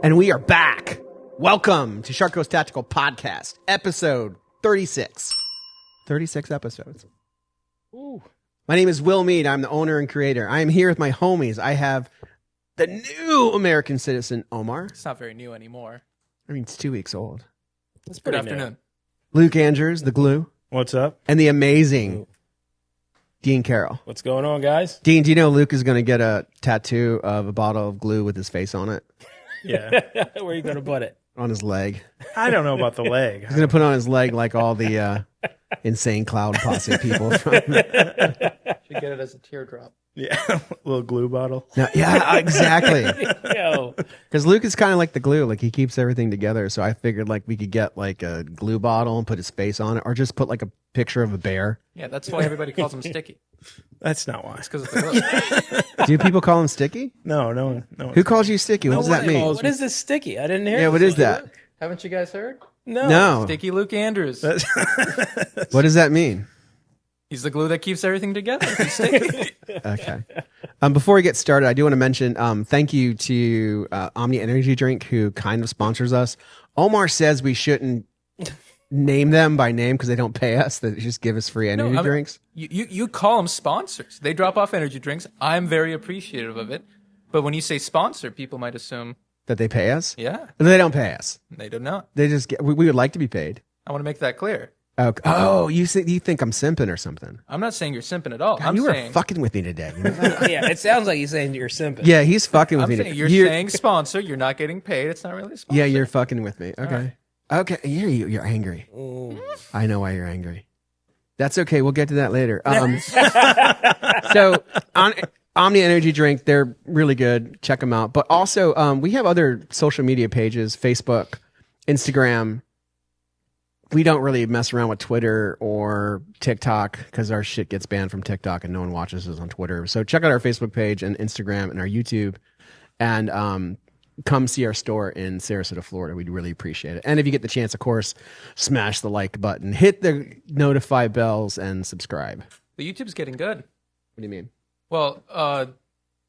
And we are back. Welcome to Shark Coast Tactical Podcast, episode 36. 36 episodes. Ooh. My name is Will Mead. I'm the owner and creator. I am here with my homies. I have the new American citizen, Omar. It's not very new anymore. I mean, it's 2 weeks old. It's Good afternoon. Luke Andrews, the glue. What's up? And the amazing Dean Carroll. What's going on, guys? Dean, do you know Luke is going to get a tattoo of a bottle of glue with his face on it? Yeah. Where are you going to put it? On his leg. I don't know about the leg. He's going to put it on his leg like all the insane cloud posse people. Should get it as a teardrop. Yeah. A little glue bottle. No, yeah, exactly. Yo. Because Luke is kind of like the glue. Like, he keeps everything together. So I figured, like, we could get, like, a glue bottle and put his face on it. Or just put, like, a picture of a bear. Yeah, that's why everybody calls him Sticky. That's not why. It's because of the glue. Do people call him Sticky? No one. Who calls you Sticky? What does that mean? What is this sticky? I didn't hear. Yeah, what is that? Haven't you guys heard? No. Sticky Luke Andrews. What does that mean? He's the glue that keeps everything together. He's sticky. Okay. Before we get started, I do want to mention thank you to Omni Energy Drink, who kind of sponsors us. Omar says we shouldn't name them by name because they don't pay us. They just give us free energy drinks. You call them sponsors. They drop off energy drinks. I'm very appreciative of it. But when you say sponsor, people might assume that they pay us? Yeah. They don't pay us. They do not. They just get, we would like to be paid. I want to make that clear. Okay. Oh, you think I'm simping or something? I'm not saying you're simping at all. God, you were fucking with me today. You know? Yeah, it sounds like he's saying you're simping. Yeah, he's fucking with me today. today. You're saying sponsor. You're not getting paid. It's not really a sponsor. Yeah, you're fucking with me. Okay. Right. Okay, you're angry. I know why you're angry. That's okay. We'll get to that later. So, Omni Energy Drink, they're really good. Check them out. But also, we have other social media pages, Facebook, Instagram. We don't really mess around with Twitter or TikTok because our shit gets banned from TikTok and no one watches us on Twitter. So check out our Facebook page and Instagram and our YouTube, and come see our store in Sarasota, Florida. We'd really appreciate it. And if you get the chance, of course, smash the like button, hit the notify bells, and subscribe. The YouTube's getting good. What do you mean? Well,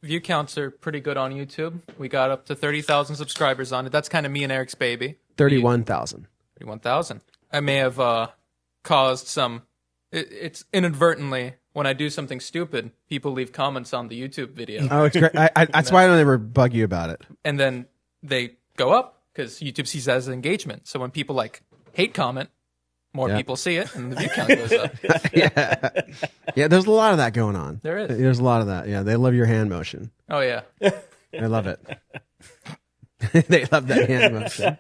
view counts are pretty good on YouTube. We got up to 30,000 subscribers on it. That's kind of me and Eric's baby. 31,000. 31,000. I may have caused some... It's inadvertently, when I do something stupid, people leave comments on the YouTube video. Oh, it's great. That's why I don't ever bug you about it. And then they go up because YouTube sees that as engagement. So when people hate comment, more people see it and the view count goes up. Yeah, there's a lot of that going on. There is. There's a lot of that. Yeah, they love your hand motion. Oh, yeah. They love it. They love that hand motion.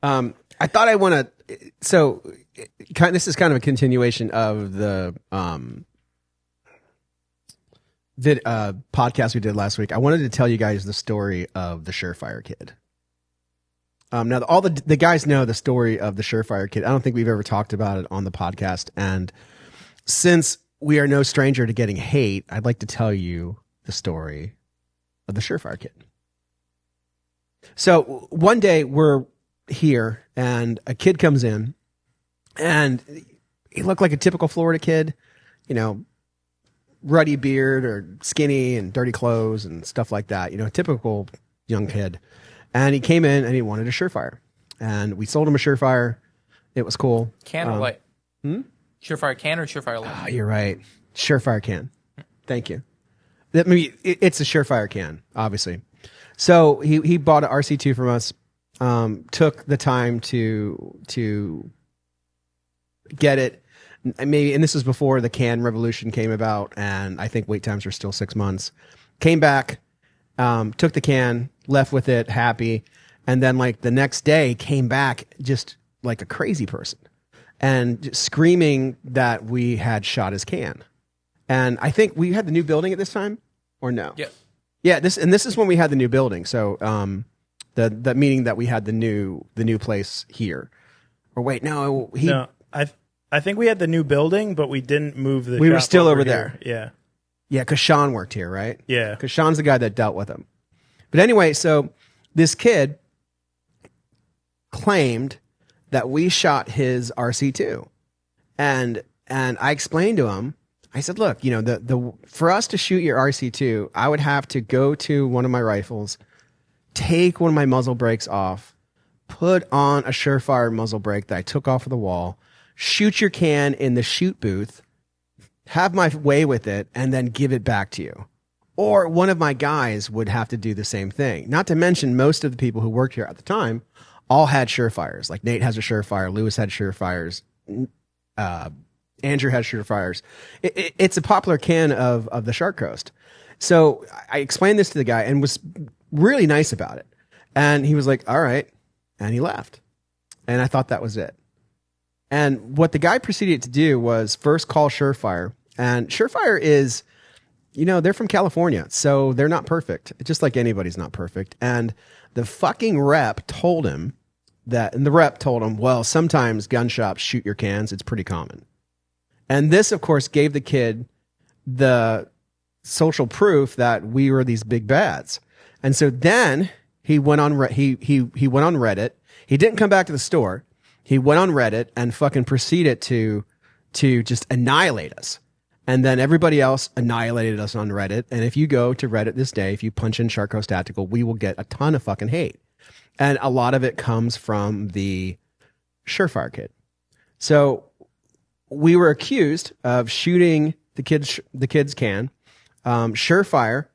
I thought I want to... So, this is kind of a continuation of the podcast we did last week. I wanted to tell you guys the story of the Surefire kid. Now, all the guys know the story of the Surefire kid. I don't think we've ever talked about it on the podcast. And since we are no stranger to getting hate, I'd like to tell you the story of the Surefire kid. So, one day we're here and a kid comes in and he looked like a typical Florida kid, you know, ruddy beard or skinny and dirty clothes and stuff like that, you know, typical young kid. And he came in and he wanted a Surefire, and we sold him a Surefire. It was cool. Can or light? Surefire can or Surefire light? Oh, you're right. Surefire can. Thank you. It's a Surefire can, obviously. So he bought an RC2 from us. Took the time to get it, and this was before the can revolution came about, and I think wait times were still 6 months. Came back, took the can, left with it, happy, and then the next day came back just like a crazy person, and just screaming that we had shot his can. And I think we had the new building at this time, or no? Yeah. This is when we had the new building. So. The meeting that we had the new place here, or wait, no, I think we had the new building, but we didn't move the. We were shop still over there. Yeah, because Sean worked here, right? Yeah, because Sean's the guy that dealt with him. But anyway, so this kid claimed that we shot his RC2, and I explained to him. I said, look, you know, for us to shoot your RC2, I would have to go to one of my rifles, take one of my muzzle brakes off, put on a Surefire muzzle brake that I took off of the wall, shoot your can in the shoot booth, have my way with it, and then give it back to you. Or one of my guys would have to do the same thing. Not to mention, most of the people who worked here at the time all had Surefires. Like Nate has a Surefire, Lewis had Surefires, Andrew has Surefires. It's a popular can of the Shark Coast. So I explained this to the guy and was really nice about it. And he was like, all right. And he left. And I thought that was it. And what the guy proceeded to do was first call Surefire. And Surefire is, they're from California. So they're not perfect. Just like anybody's not perfect. And the fucking rep told him well, sometimes gun shops shoot your cans. It's pretty common. And this, of course, gave the kid the social proof that we were these big bads. And so then he went on he went on Reddit. He didn't come back to the store. He went on Reddit and fucking proceeded to just annihilate us. And then everybody else annihilated us on Reddit. And if you go to Reddit this day, if you punch in Shark Coast Tactical, we will get a ton of fucking hate. And a lot of it comes from the Surefire kid. So we were accused of shooting the kid's can. Surefire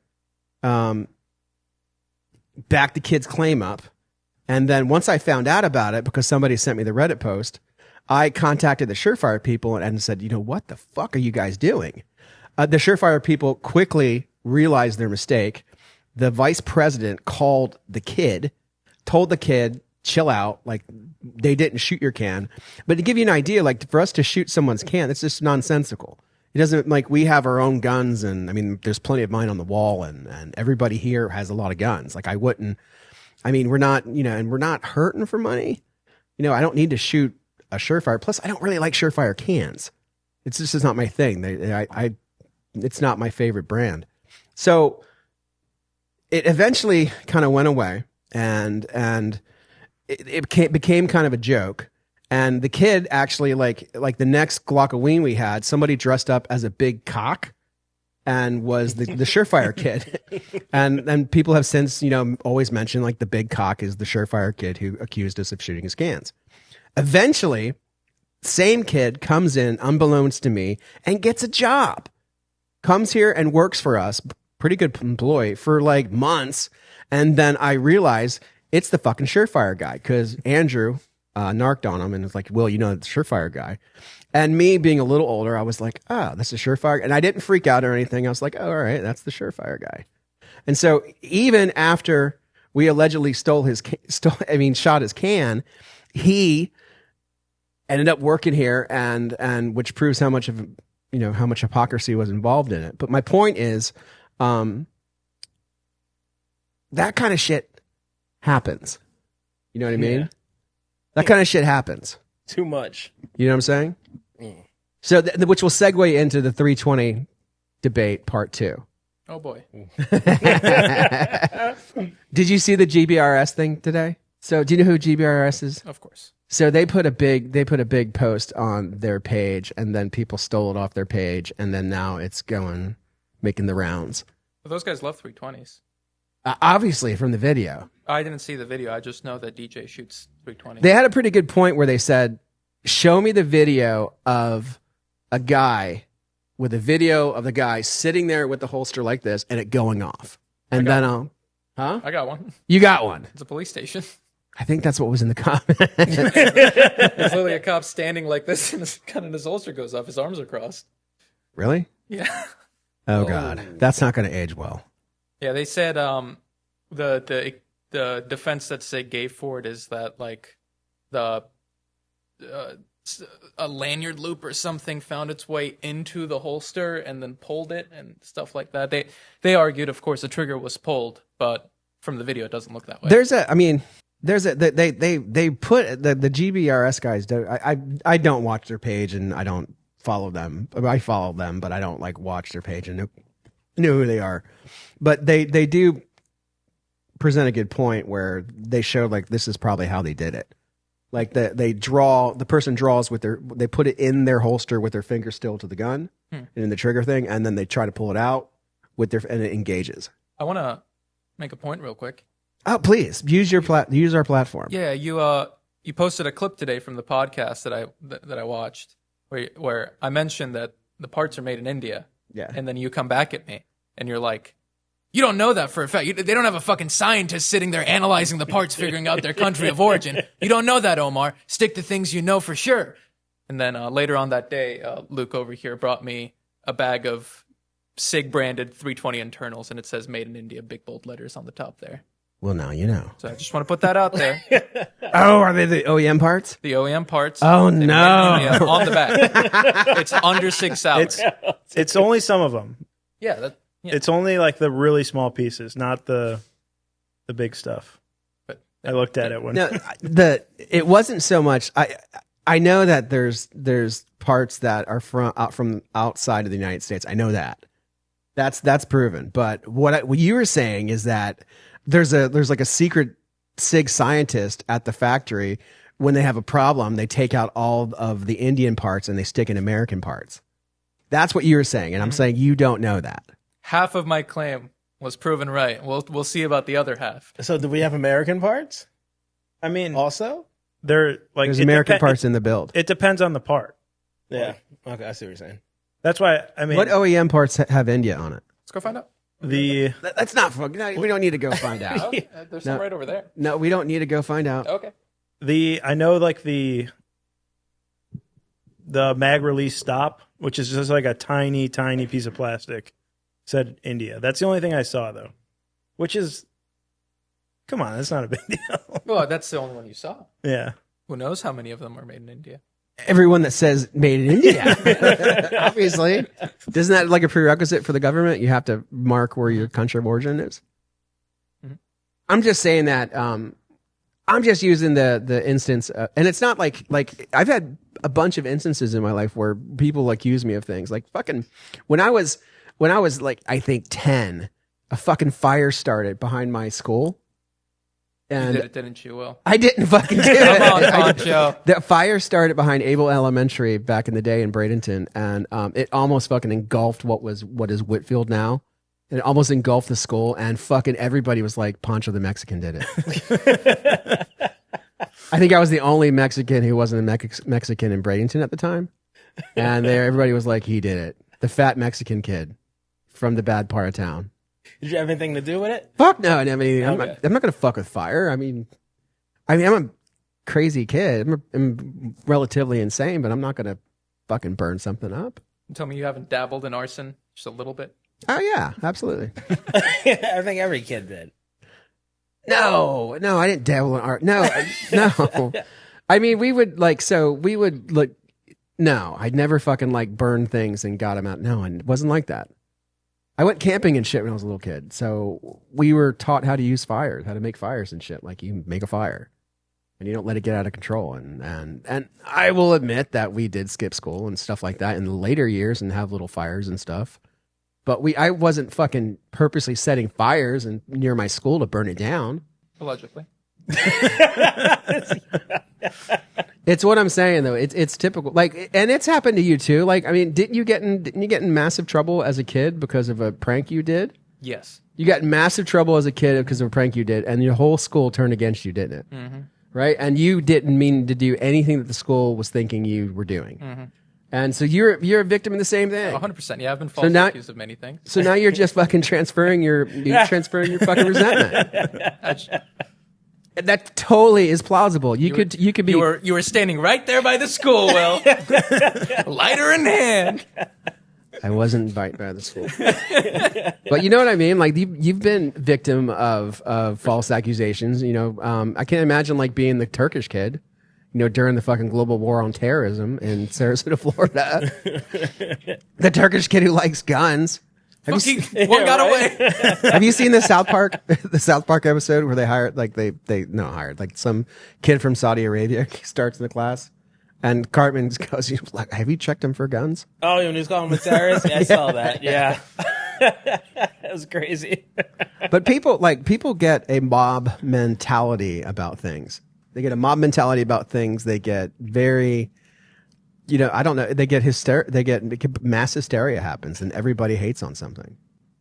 backed the kid's claim up. And then once I found out about it, because somebody sent me the Reddit post, I contacted the Surefire people and said, what the fuck are you guys doing? The Surefire people quickly realized their mistake. The vice president called the kid, told the kid, chill out, like they didn't shoot your can. But to give you an idea, like for us to shoot someone's can, it's just nonsensical. It doesn't, like, we have our own guns, and I mean, there's plenty of mine on the wall, and everybody here has a lot of guns. Like we're not, and we're not hurting for money. I don't need to shoot a Surefire. Plus, I don't really like Surefire cans. It's just not my thing. It's not my favorite brand. So it eventually kind of went away, and it became kind of a joke. And the kid actually, like the next Glockoween we had, somebody dressed up as a big cock and was the Surefire kid. And people have since, always mentioned like the big cock is the Surefire kid who accused us of shooting his cans. Eventually, same kid comes in, unbeknownst to me, and gets a job. Comes here and works for us, pretty good employee, for like months. And then I realize it's the fucking Surefire guy, because Andrew narked on him and was like, well, the Surefire guy. And me being a little older, I was like, oh, that's a Surefire. And I didn't freak out or anything. I was like, oh, all right, that's the Surefire guy. And so even after we allegedly shot his can, he ended up working here, and which proves how much hypocrisy was involved in it. But my point is, that kind of shit happens. You know what I mean? Yeah. That kind of shit happens. Too much. You know what I'm saying? Yeah. So, which will segue into the 320 debate part 2. Oh boy. Did you see the GBRS thing today? So, do you know who GBRS is? Of course. So they put a big post on their page, and then people stole it off their page, and then now it's making the rounds. But those guys love 320s. Obviously, from the video. I didn't see the video. I just know that DJ shoots 320. They had a pretty good point where they said, show me the video of a guy with a video of the guy sitting there with the holster like this and it going off. And then I got one. You got one. It's a police station. I think that's what was in the comment. There's literally a cop standing like this, and his gun in his holster goes off. His arms are crossed. Really? Yeah. Oh, God. That's not going to age well. Yeah, they said the defense that SIG gave for it is that like a lanyard loop or something found its way into the holster and then pulled it and stuff like that. They argued, of course, the trigger was pulled, but from the video it doesn't look that way. They put the GBRS guys. I don't watch their page and I don't follow them. I follow them, but I don't like watch their page and know who they are. But they do present a good point where they show like this is probably how they did it. Like the person draws they put it in their holster with their finger still to the gun and in the trigger thing, and then they try to pull it out and it engages. I want to make a point real quick. Oh, please use use our platform. Yeah, you posted a clip today from the podcast that I watched where I mentioned that the parts are made in India. Yeah. And then you come back at me and you're like, you don't know that for a fact. They don't have a fucking scientist sitting there analyzing the parts, figuring out their country of origin. You don't know that, Omar. Stick to things you know for sure. And then later on that day, Luke over here brought me a bag of SIG branded 320 internals, and it says "Made in India" big bold letters on the top there. Well, now you know. So I just want to put that out there. Oh, are they the OEM parts? The OEM parts. Oh no! On the back, it's under $6. It's only some of them. Yeah, It's only like the really small pieces, not the big stuff. But I looked at it when No, it wasn't so much. I know that there's parts that are from outside of the United States. I know that. That's proven. But what you were saying is that there's like a secret SIG scientist at the factory. When they have a problem, they take out all of the Indian parts and they stick in American parts. That's what you were saying, and I'm saying you don't know that. half of my claim was proven right. We'll see about the other half. So do we have American parts I mean, also? they're like There's American parts in the build. It depends on the part. Yeah. Okay, I see what you're saying. That's why I mean What OEM parts have India on it? Let's go find out. the That's not. No, we don't need to go find out. Oh, there's some right over there. No, we don't need to go find out. Okay. I know like the mag release stop, which is just like a tiny piece of plastic, said India. That's the only thing I saw though, which is, come on, that's not a big deal. Well, that's the only one you saw. Yeah. Who knows how many of them are made in India? Everyone that says made in India, obviously, isn't that like a prerequisite for the government? You have to mark where your country of origin is. Mm-hmm. I'm just saying that. I'm just using the instance, and it's not like I've had a bunch of instances in my life where people accuse me of things like fucking when I was like I think 10, a fucking fire started behind my school. And You did it, didn't you, Will? I didn't fucking do it. Come on, Joe. The fire started behind Able Elementary back in the day in Bradenton, and it almost fucking engulfed what is Whitfield now. And it almost engulfed the school, and fucking everybody was like, Pancho the Mexican did it. I think I was the only Mexican who wasn't a Mexican in Bradenton at the time. And everybody was like, he did it. The fat Mexican kid from the bad part of town. Did you have anything to do with it? Fuck no. I mean, I'm Okay. not going to fuck with fire. I mean, I'm a crazy kid. I'm relatively insane, but I'm not going to fucking burn something up. You tell me you haven't dabbled in arson just a little bit? Oh, yeah, absolutely. I think every kid did. No, I didn't dabble in art. No. I mean, no, I'd never fucking like burn things and got them out. No, it wasn't like that. I went camping and shit when I was a little kid. So we were taught how to use fires, how to make fires and shit. Like you make a fire and you don't let it get out of control. And I will admit that we did skip school and stuff like that in the later years and have little fires and stuff. But I wasn't fucking purposely setting fires near my school to burn it down. Allegedly. It's what I'm saying though. It's typical. Like, and it's happened to you too. Like, I mean, didn't you get in massive trouble as a kid because of a prank you did? Yes. You got in massive trouble as a kid because of a prank you did, and your whole school turned against you, didn't it? Mm-hmm. Right? And you didn't mean to do anything that the school was thinking you were doing. Mm-hmm. And so you're a victim of the same thing. 100%. Yeah, I've been falsely accused of many things. So now you're just fucking transferring your fucking resentment. That totally is plausible. You could be. You were standing right there by the school, Will. Lighter in hand. I wasn't invited by the school. But you know what I mean? Like you've been victim of false accusations. You know, I can't imagine like being the Turkish kid, you know, during the fucking global war on terrorism in Sarasota, Florida. The Turkish kid who likes guns. One got away. Have you seen the South Park episode where they hired like some kid from Saudi Arabia starts in the class, and Cartman goes, like, "Have you checked him for guns?" Oh, when he was calling him a terrorist? Yeah, I saw that. Yeah. That was crazy. But people get a mob mentality about things. They get a mob mentality about things. They get very, you know, I don't know. They get mass hysteria happens, and everybody hates on something.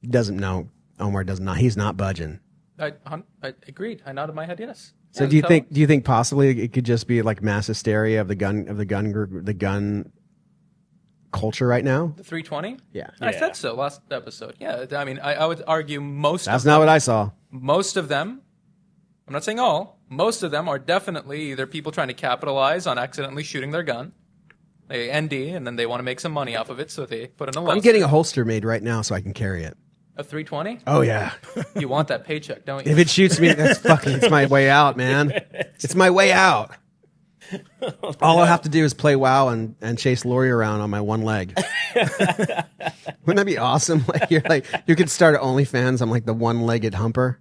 Doesn't know. Omar does not. He's not budging. I agreed. I nodded my head yes. So Yeah, do you think possibly it could just be like mass hysteria of the gun culture right now? the 320? Yeah. I said so last episode. Yeah, I mean, I would argue That's not what I saw. most of them, I'm not saying all, most of them are definitely either people trying to capitalize on accidentally shooting their gun. They ND, and then they want to make some money off of it, so they put in a I'm holster. getting a holster made right now so I can carry it. A 320? Oh yeah. You want that paycheck, don't you? If it shoots me, it's my way out, man. It's my way out. All I'll have to do is play WoW and chase Lori around on my one leg. Wouldn't that be awesome? Like you could start an OnlyFans. I'm like the one-legged humper.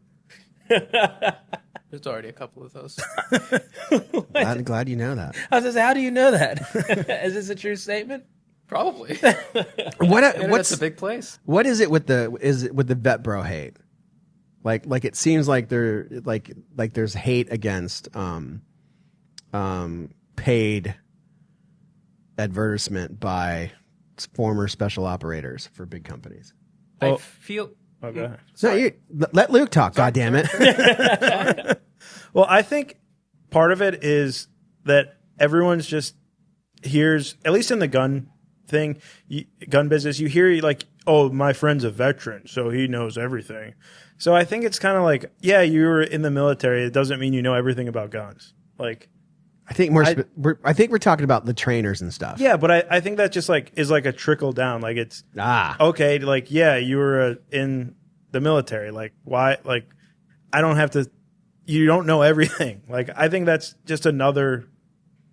There's already a couple of those. Glad you know that. I was gonna say, how do you know that? Is this a true statement? Probably. What's It's a big place. What is it with the vet bro hate? Like it seems like there's hate against paid advertisement by former special operators for big companies. I feel... Oh, go ahead. No, let Luke talk. God damn it! Well, I think part of it is that everyone's just hears, at least in the gun thing, gun business, you hear like, oh, my friend's a veteran, so he knows everything. So I think it's kind of like, yeah, you were in the military. It doesn't mean you know everything about guns. Like, I think I think we're talking about the trainers and stuff. yeah, but I think that just like is like a trickle down. Like it's okay. Like, yeah, you were in the military. Like, why? Like, I don't have to. You don't know everything. Like, I think that's just another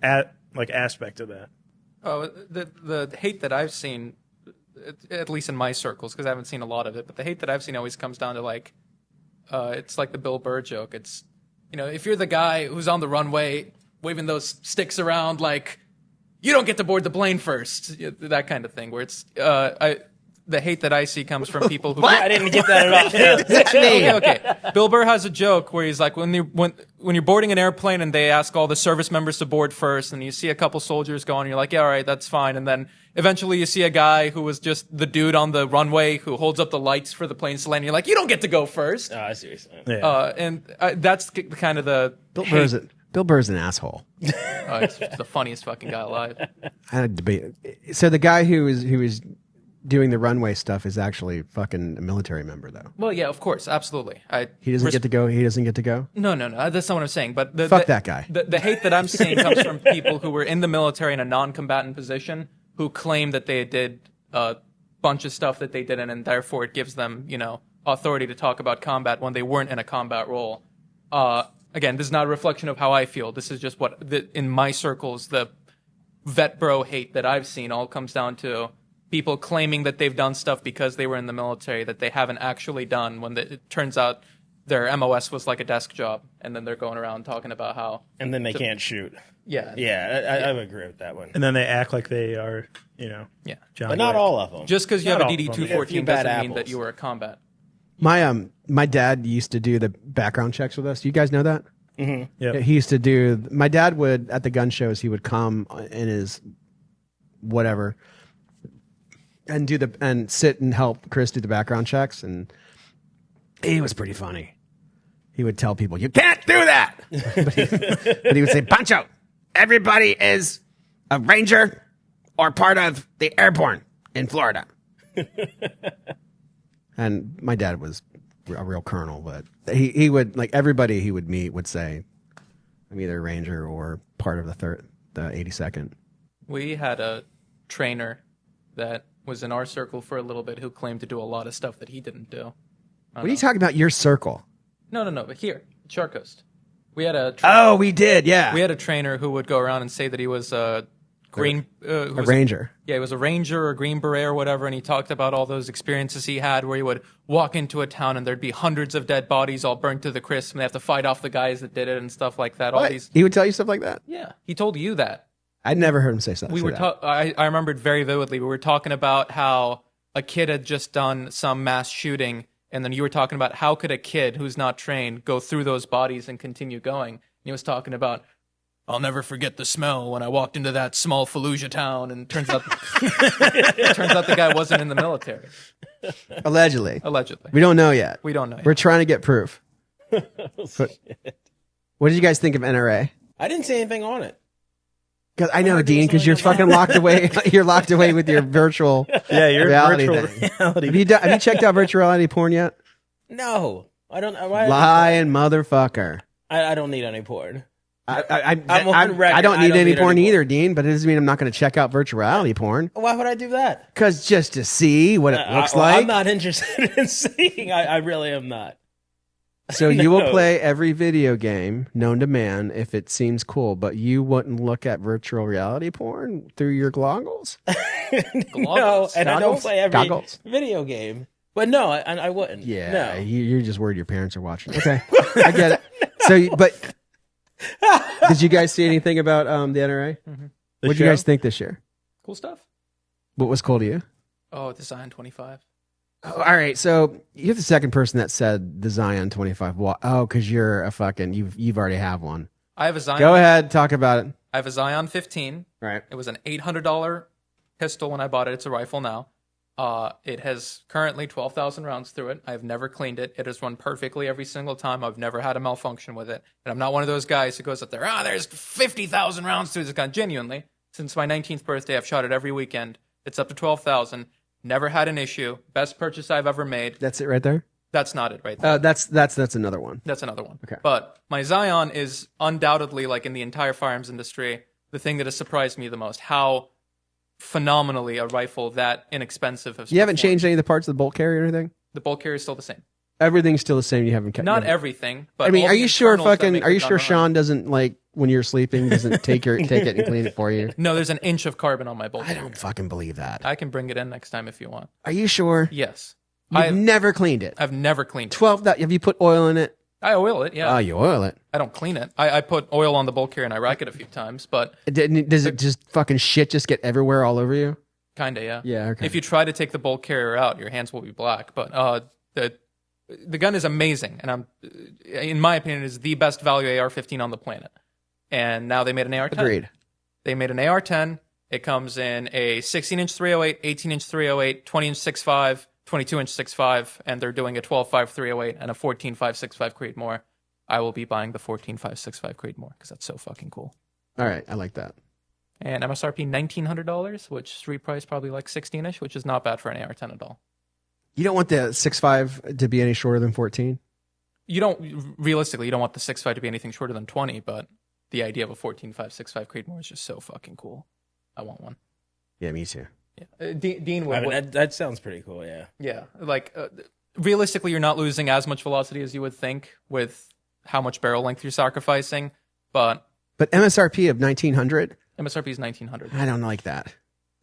aspect of that. Oh, the hate that I've seen, at least in my circles, because I haven't seen a lot of it, but the hate that I've seen always comes down to like, it's like the Bill Burr joke. It's, if you're the guy who's on the runway waving those sticks around, like, you don't get to board the plane first, that kind of thing. Where it's, the hate that I see comes from people who. I didn't get that at all. Okay. Bill Burr has a joke where he's like, when you're boarding an airplane and they ask all the service members to board first, and you see a couple soldiers going, you're like, yeah, all right, that's fine. And then eventually you see a guy who was just the dude on the runway who holds up the lights for the planes to land. And you're like, you don't get to go first. Oh, I see what you're saying. Yeah. And that's kind of the Bill Burr's an asshole. It's the funniest fucking guy alive. I had a debate. So the guy who is doing the runway stuff is actually fucking a military member, though. Well, yeah, of course, absolutely. He doesn't get to go. He doesn't get to go. No, that's not what I'm saying. But Fuck that guy. The hate that I'm seeing comes from people who were in the military in a non-combatant position who claim that they did a bunch of stuff that they didn't, and therefore it gives them, authority to talk about combat when they weren't in a combat role. Again, this is not a reflection of how I feel. This is just what, in my circles, the vet bro hate that I've seen all comes down to people claiming that they've done stuff because they were in the military that they haven't actually done when it turns out their MOS was like a desk job, and then they're going around talking about how... And then they can't shoot. Yeah. Yeah, I would agree with that one. And then they act like they are, Yeah. John But not Wick. all of them. Just because you Not have a all of them. DD-214 bad doesn't mean apples. that you were a combat. My dad used to do the background checks with us. Do you guys know that? Yep. Yeah, he used to do. My dad would at the gun shows. He would come in his whatever and sit and help Chris do the background checks, and he was pretty funny. He would tell people, "You can't do that," but he would say, "Pancho, everybody is a ranger or part of the airborne in Florida." And my dad was a real colonel, but he would, like, everybody he would meet would say, "I'm either a ranger or part of the 82nd." We had a trainer that was in our circle for a little bit who claimed to do a lot of stuff that he didn't do. What are you talking about? Your circle? No, but here, Shark Coast. We had a Oh, we did, yeah. we had a trainer who would go around and say that he was a green a ranger. Yeah, he was a ranger or a green beret or whatever, and he talked about all those experiences he had where he would walk into a town and there'd be hundreds of dead bodies all burnt to the crisp, and they have to fight off the guys that did it and stuff like that. All What? these, He would tell you stuff like that? yeah, he told you that. I'd never heard him say something. We were I remembered very vividly. We were talking about how a kid had just done some mass shooting, and then you were talking about how could a kid who's not trained go through those bodies and continue going. And he was talking about, I'll never forget the smell when I walked into that small Fallujah town, and turns out the guy wasn't in the military. Allegedly. Allegedly. We don't know yet. We don't know yet. We're trying to get proof. What did you guys think of NRA? I didn't see anything on it. Because I know, Dean, because you're fucking locked away. You're locked away with your virtual Yeah, you're reality virtual thing. reality. Have you checked out virtual reality porn yet? No, I don't. Lying motherfucker. I don't need any porn. I on record. don't need any porn any either, Dean, but it doesn't mean I'm not going to check out virtual reality porn. Why would I do that? Because just to see what it looks like. I'm not interested in seeing. I really am not. So you will play every video game known to man if it seems cool, but you wouldn't look at virtual reality porn through your goggles? No, and I don't play every Goggles? video game. But no, I wouldn't. Yeah, no. you're just worried your parents are watching. Okay, I get it. So, but did you guys see anything about the NRA? Mm-hmm. What did you guys think this year? Cool stuff. What was cool to you? Oh, the Zion 25. Oh, all right, so you're the second person that said the Zion 25. Oh, because you're a fucking you've already have one. I have a Zion. Go ahead, talk about it. I have a Zion 15. Right. It was an $800 pistol when I bought it. It's a rifle now. It has currently 12,000 rounds through it. I've never cleaned it. It has run perfectly every single time. I've never had a malfunction with it. And I'm not one of those guys who goes up there, there's 50,000 rounds through this gun. Genuinely, since my 19th birthday, I've shot it every weekend. It's up to 12,000. Never had an issue. Best purchase I've ever made. That's it right there? That's not it right there. That's another one. That's another one. Okay. But my Zion is undoubtedly, like in the entire firearms industry, the thing that has surprised me the most. How phenomenally a rifle that inexpensive has You haven't performed. changed any of the parts of the bolt carrier or anything? The bolt carrier is still the same. Everything's still the same. You haven't kept Not everything, but I mean, all are the you sure internals that fucking make are the you gun sure run. Sean doesn't like when you're sleeping doesn't take it and clean it for you? No, there's an inch of carbon on my bolt I carrier. don't fucking believe that. I can bring it in next time if you want. Are you sure? Yes. You've never cleaned it. I've never cleaned it. 12 have you put oil in it? I oil it, yeah. Oh, you oil it. I don't clean it. I put oil on the bolt carrier and I rack it a few times, but Does it just fucking shit just get everywhere all over you? kinda, yeah. Yeah, okay. If you try to take the bolt carrier out, your hands will be black. But the gun is amazing, and in my opinion, it is the best value AR-15 on the planet. And now they made an AR-10. Agreed. They made an AR-10. It comes in a 16-inch 308, 18-inch 308, 20-inch 6.5, 22-inch 6.5, and they're doing a 12.5 308 and a 14.5 6.5 Creedmoor. I will be buying the 14.5 6.5 Creedmoor because that's so fucking cool. All right, I like that. And MSRP $1,900, which street price probably like 16-ish, which is not bad for an AR-10 at all. You don't want the 6.5 to be any shorter than 14? You don't realistically, you don't want the 6.5 to be anything shorter than 20, but the idea of a 14.5 6.5 Creedmoor is just so fucking cool. I want one. Yeah, me too. Yeah, Dean I would. mean, that sounds pretty cool. Yeah. Yeah, like realistically, you're not losing as much velocity as you would think with how much barrel length you're sacrificing, but MSRP of 1900? MSRP is 1,900. I don't like that.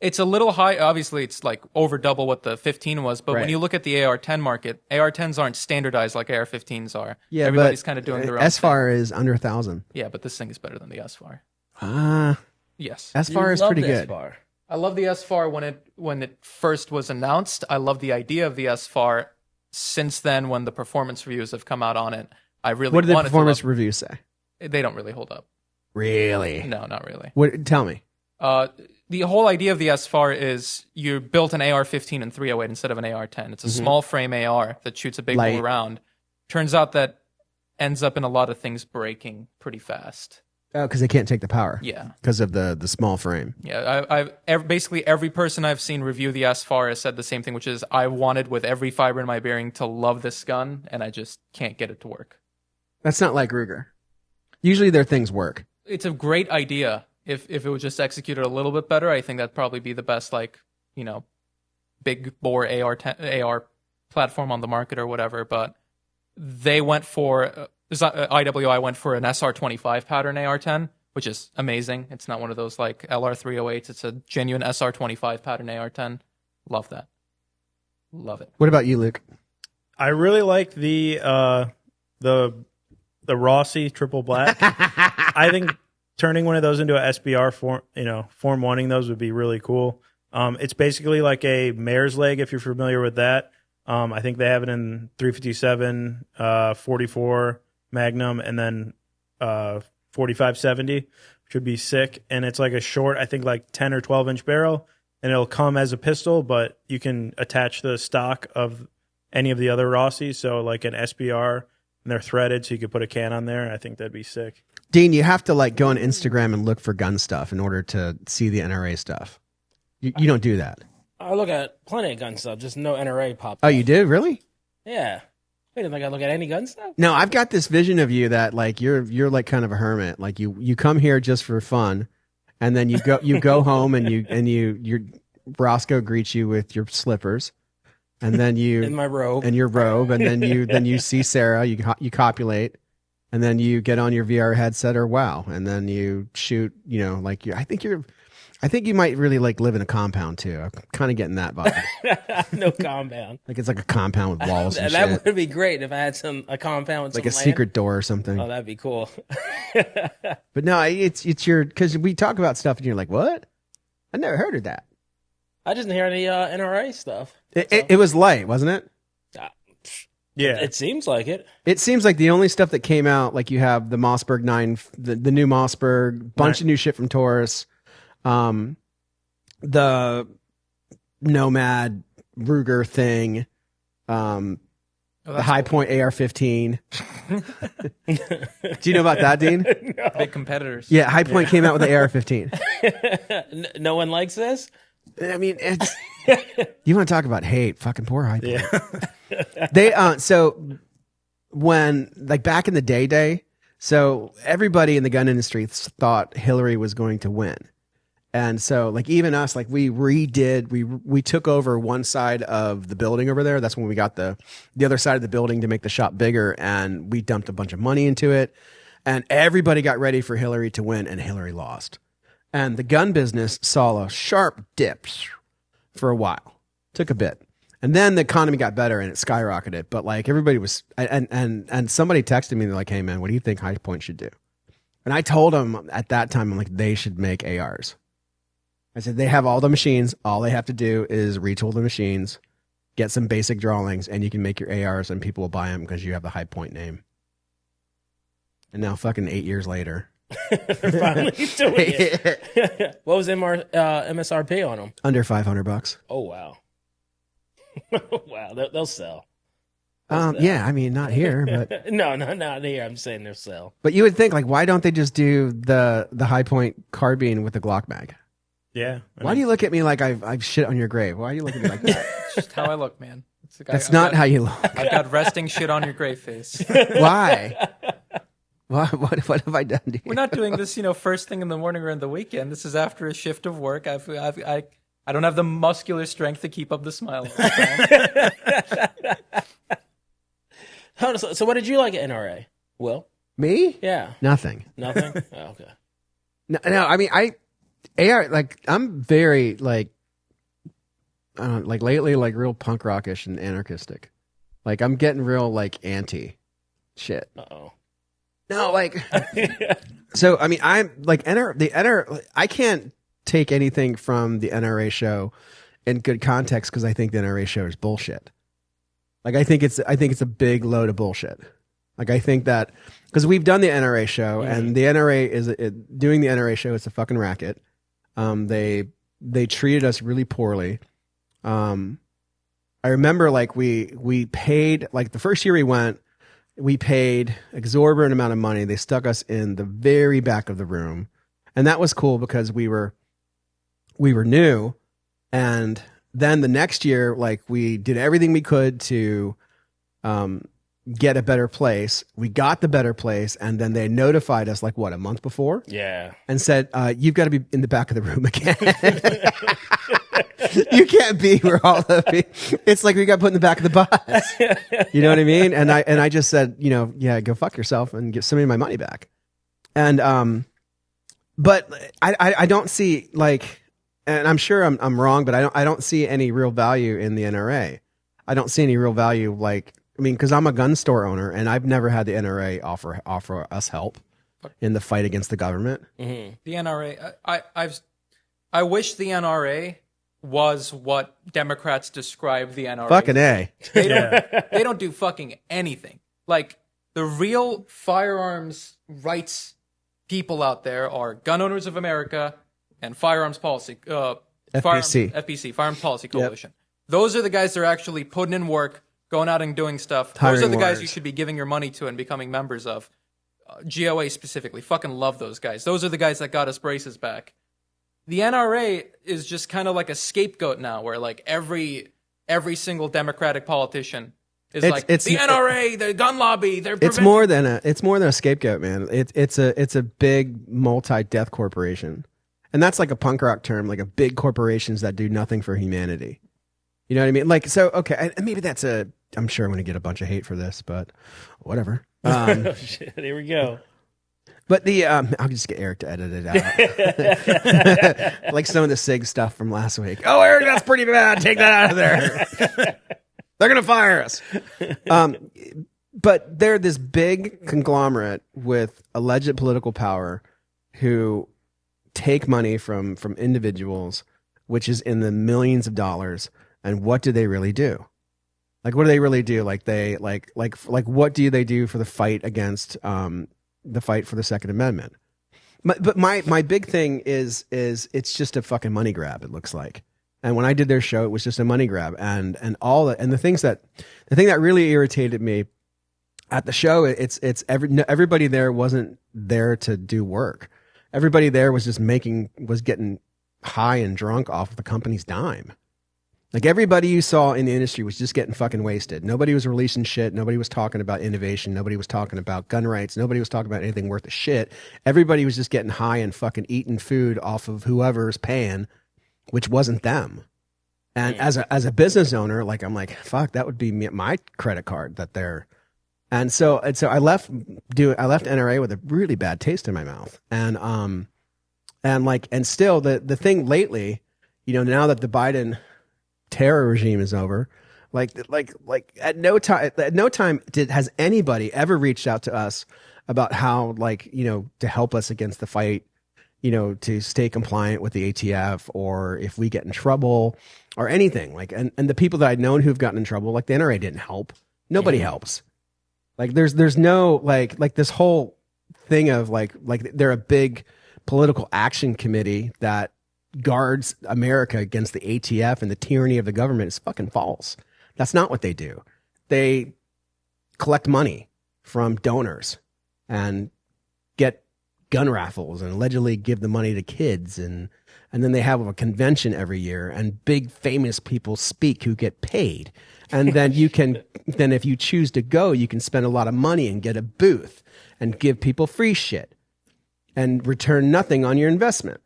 It's a little high. Obviously, it's like over double what the 15 was. But Right. when you look at the AR-10 market, AR-10s aren't standardized like AR-15s are. Yeah, Everybody's but kind of doing their own SFAR is under 1,000. thing. Yeah, but this thing is better than the SFAR. Yes. SFAR is pretty good. I love the SFAR when it first was announced. I love the idea of the SFAR. Since then, when the performance reviews have come out on it, I really What did the wanted performance to love, reviews say? They don't really hold up. Really? No, not really. What? Tell me. The whole idea of the SFAR is you built an AR-15 and 308 instead of an AR-10. It's a small frame AR that shoots a big Light. bull round. Turns out that ends up in a lot of things breaking pretty fast. Oh, because they can't take the power. Yeah. Because of the small frame. Yeah, basically every person I've seen review the SFAR has said the same thing, which is I wanted with every fiber in my bearing to love this gun, and I just can't get it to work. That's not like Ruger. Usually their things work. It's a great idea. If it was just executed a little bit better, I think that'd probably be the best, big bore AR platform on the market or whatever. But they went for IWI went for an SR25 pattern AR-10, which is amazing. It's not one of those like LR308s. It's a genuine SR25 pattern AR-10. Love that. Love it. What about you, Luke? I really like the Rossi triple black. I think turning one of those into a SBR form wanting those would be really cool. It's basically like a mare's leg, if you're familiar with that. I think they have it in 357, 44 Magnum, and then 4570, which would be sick. And it's like a short, I think like 10 or 12 inch barrel, and it'll come as a pistol, but you can attach the stock of any of the other Rossis. So like an SBR and they're threaded, so you could put a can on there. I think that'd be sick. Dean, you have to like go on Instagram and look for gun stuff in order to see the NRA stuff. You don't do that. I look at plenty of gun stuff, just no NRA popped Oh, up. you did? Really? Yeah. Wait, didn't think I look at any gun stuff? No, I've got this vision of you that like you're like kind of a hermit. Like you come here just for fun, and then you go home and your Roscoe greets you with your slippers, and then you In my robe. and your robe, and then you see Sarah, you copulate, and then you get on your VR headset or WoW, and then you shoot. Like I think you might really like live in a compound too. I'm kind of getting that vibe. No compound. Like it's like a compound with walls and That shit. would be great if I had a compound with Like some a land. secret door or something. Oh, that'd be cool. But no, it's because we talk about stuff and you're like, what? I never heard of that. I just didn't hear any NRA stuff. It was light, wasn't it? Yeah. It seems like it. It seems like the only stuff that came out, like you have the Mossberg 9, the new Mossberg, bunch of new shit from Taurus, the Nomad Ruger thing, the High Point AR-15. Do you know about that, Dean? Big competitors. Yeah, High Point came out with the AR-15. No one likes this? I mean, it's you want to talk about hate? Fucking poor High Point. They so when like back in the day, so everybody in the gun industry thought Hillary was going to win, and so like even us, like we took over one side of the building over there. That's when we got the other side of the building to make the shop bigger, and we dumped a bunch of money into it, and everybody got ready for Hillary to win, and Hillary lost. And the gun business saw a sharp dip for a while. Took a bit. And then the economy got better and it skyrocketed. But like everybody was, and somebody texted me, they're like, hey man, what do you think High Point should do? And I told them at that time, I'm like, they should make ARs. I said, they have all the machines. All they have to do is retool the machines, get some basic drawings, and you can make your ARs and people will buy them because you have the High Point name. And now fucking 8 years later. They're finally doing it. What was MSRP on them? Under $500. Oh, wow. Wow, they'll sell. Yeah, I mean, not here, but No, not here. I'm saying they'll sell. but you would think like, why don't they just do the High Point carbine with the Glock mag? Yeah. Why do you look at me like I've shit on your grave? Why do you look at me like that? It's just how I look, man. That's not how you look. I've got resting shit on your grave face. Why? What have I done to you? We're not doing this, first thing in the morning or in the weekend. This is after a shift of work. I don't have the muscular strength to keep up the smile. So what did you like at NRA? Will? Me? Yeah. Nothing. Nothing? Oh, okay. No, I mean, I'm very like lately, like real punk rockish and anarchistic. Like I'm getting real like anti shit. Uh-oh. No, like, so, I mean, I'm like, I can't take anything from the NRA show in good context because I think the NRA show is bullshit. Like, I think it's a big load of bullshit. Like, I think that, because we've done the NRA show and the NRA doing the NRA show is a fucking racket. They treated us really poorly. I remember like we paid, like the first year we paid exorbitant amount of money. They stuck us in the very back of the room. And that was cool because we were new. And then the next year, like we did everything we could to get a better place. We got the better place. And then they notified us like a month before? Yeah. And said, you've got to be in the back of the room again. You can't be where all the it's like we got put in the back of the bus. You know what I mean? And I just said, yeah, go fuck yourself and give somebody my money back. And but I don't see like, and I'm sure I'm wrong, but I don't see any real value in the NRA. I don't see any real value because I'm a gun store owner and I've never had the NRA offer us help in the fight against the government. Mm-hmm. The NRA, I wish the NRA was what Democrats describe the NRA. Fucking A. They don't do fucking anything. Like, the real firearms rights people out there are Gun Owners of America and Firearms Policy, FPC. Firearms Policy Coalition. Those are the guys that are actually putting in work, going out and doing stuff. Hiring those are the guys warriors. you should be giving your money to and becoming members of. GOA specifically, fucking love those guys. Those are the guys that got us braces back. The NRA is just kind of like a scapegoat now, where like every single Democratic politician is the NRA, the gun lobby. It's more than a scapegoat, man. It's a big multi-death corporation, and that's like a punk rock term, like a big corporations that do nothing for humanity. You know what I mean? Like, so okay, and maybe that's a. I'm sure I'm going to get a bunch of hate for this, but whatever. Oh, shit, here we go. But I'll just get Eric to edit it out. Like some of the SIG stuff from last week. Oh, Eric, that's pretty bad. Take that out of there. They're going to fire us. But they're this big conglomerate with alleged political power who take money from individuals, which is in the millions of dollars. And what do they really do? Like, what do they really do? Like, they like what do they do for the fight against the fight for the Second Amendment? But my big thing is it's just a fucking money grab. It looks like. And when I did their show, it was just a money grab. And the thing that really irritated me at the show, everybody there wasn't there to do work. Everybody there was just getting high and drunk off of the company's dime. Like, everybody you saw in the industry was just getting fucking wasted. Nobody was releasing shit. Nobody was talking about innovation. Nobody was talking about gun rights. Nobody was talking about anything worth a shit. Everybody was just getting high and fucking eating food off of whoever's paying, which wasn't them. And as a business owner, like, I'm like, fuck, that would be my credit card that they're. And so I left NRA with a really bad taste in my mouth. And still the thing lately, now that the Biden terror regime is over, like at no time has anybody ever reached out to us about how, to help us against the fight, to stay compliant with the ATF, or if we get in trouble or anything. Like, and the people that I'd known who've gotten in trouble, like, the NRA didn't help. Nobody helps. Like, there's no like this whole thing of like they're a big political action committee that guards America against the ATF and the tyranny of the government is fucking false. That's not what they do. They collect money from donors and get gun raffles and allegedly give the money to kids, and then they have a convention every year and big famous people speak who get paid. And then then if you choose to go, you can spend a lot of money and get a booth and give people free shit and return nothing on your investment.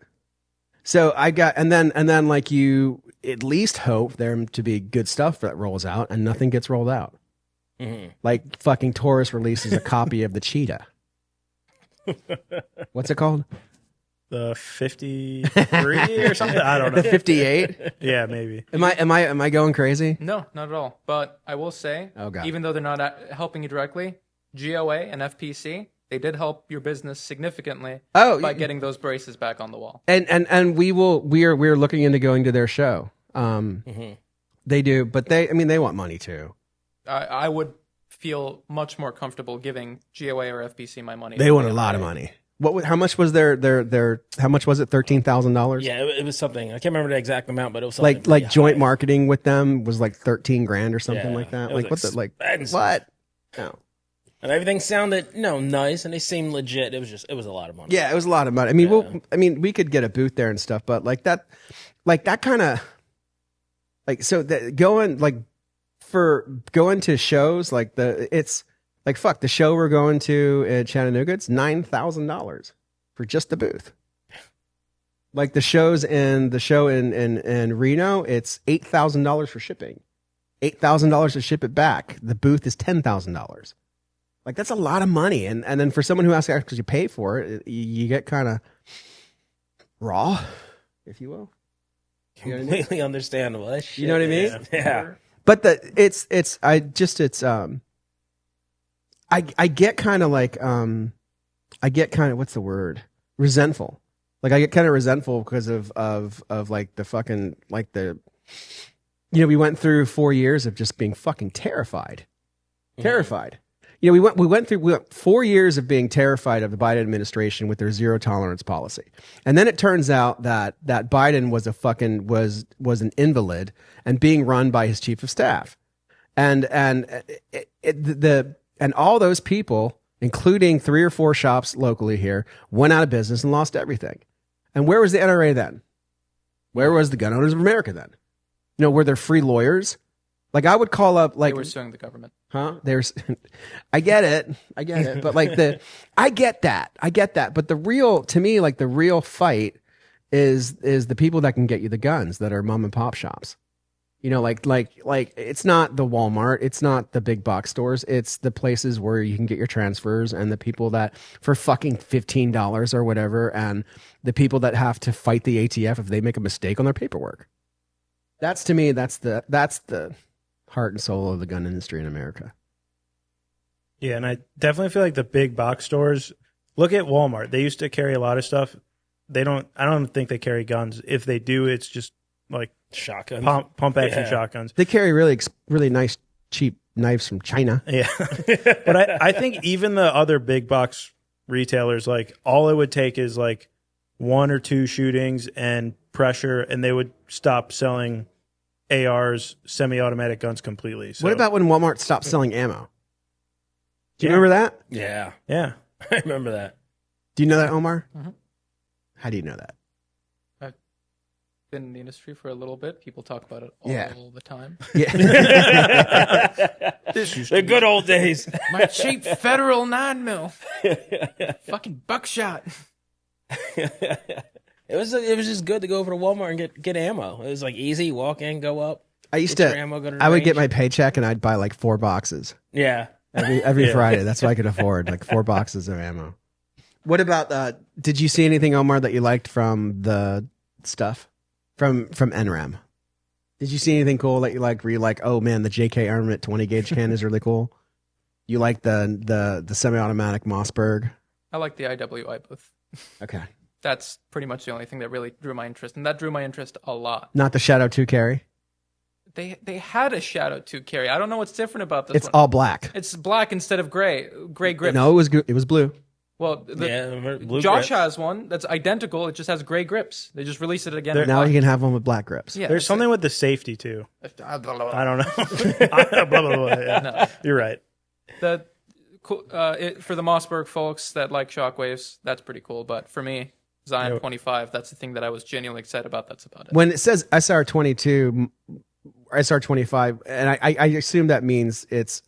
So and then like, you at least hope there to be good stuff that rolls out, and nothing gets rolled out. Mm-hmm. Like, fucking Taurus releases a copy of the Cheetah. What's it called? The 53 or something? I don't know. The 58? Yeah, maybe. Am I going crazy? No, not at all. But I will say, even though they're not helping you directly, GOA and FPC, they did help your business significantly by getting those braces back on the wall. And we're looking into going to their show. They do, but they want money too. I would feel much more comfortable giving GOA or FPC my money. They want a lot of money. How much was their how much was it? $13,000? Yeah, it was something. I can't remember the exact amount, but it was something like joint marketing with them was like 13 grand or something like that. Like, what? No. And everything sounded nice, and they seemed legit. It was a lot of money. Yeah, it was a lot of money. I mean, we could get a booth there and stuff, but like that kind of going to shows it's like, fuck, the show we're going to in Chattanooga, it's $9,000 for just the booth. Like, the show in Reno, it's $8,000 for shipping, $8,000 to ship it back. The booth is $10,000. Like, that's a lot of money. And then for someone who has to actually pay for it, you get kind of raw, if you will. You know what I mean? Understandable. You know what I mean? Yeah. But I get kind of like, what's the word? Resentful. Like, I get kind of resentful because of like the fucking, like we went through 4 years of just being fucking terrified. Terrified. We went through 4 years of being terrified of the Biden administration with their zero tolerance policy. And then it turns out that Biden was an invalid and being run by his chief of staff. and all those people, including 3 or 4 shops locally here, went out of business and lost everything. And where was the NRA then? Where was the Gun Owners of America then? Were there free lawyers? Like, I would call up, like, They were suing the government. huh? I get it, but like I get that. But the real fight is the people that can get you the guns that are mom and pop shops. Like it's not the Walmart, it's not the big box stores, it's the places where you can get your transfers, and the people that for fucking $15 or whatever, and the people that have to fight the ATF if they make a mistake on their paperwork. That's, to me, that's the heart and soul of the gun industry in America. Yeah, and I definitely feel like the big box stores, look at Walmart. They used to carry a lot of stuff. I don't think they carry guns. If they do, it's just like Shotguns. pump action shotguns. They carry really nice, cheap knives from China. Yeah. But I think even the other big box retailers, like, all it would take is like 1 or 2 shootings and pressure, and they would stop selling ARs, semi-automatic guns completely. So, What about when Walmart stopped selling ammo? Do you remember that? Yeah. Yeah. I remember that. Do you know that, Omar? Mm-hmm. How do you know that? I've been in the industry for a little bit. People talk about it all the time. Yeah. The good old days. My cheap federal 9mm. Fucking buckshot. It was just good to go over to Walmart and get ammo. It was like easy, walk in, go up. I used get to. your ammo, go to the I would range. get my paycheck and I'd buy like 4 boxes Yeah. every Friday. That's what I could afford, like 4 boxes of ammo. What about? Did you see anything, Omar, that you liked from the stuff from NRAM? Did you see anything cool that you liked? Were you like, oh man, the JK Armament 20 gauge can is really cool? You like the semi-automatic Mossberg? I like the IWI booth. Okay. That's pretty much the only thing that really drew my interest, and that drew my interest a lot. Not the Shadow 2 carry. They had a Shadow 2 carry. I don't know what's different about this It's one. all black. It's black instead of gray grips. No, it was blue. Well, Blue Josh grips. has one that's identical. It just has gray grips. They just released it again. Now you can have one with black grips. Yeah, There's something with the safety, too. I don't know. Blah, blah, blah, yeah. No. You're right. For the Mossberg folks that like shockwaves, that's pretty cool. But for me, Zion 25, that's the thing that I was genuinely excited about. That's about it. When it says SR22, SR25, and I assume that means it's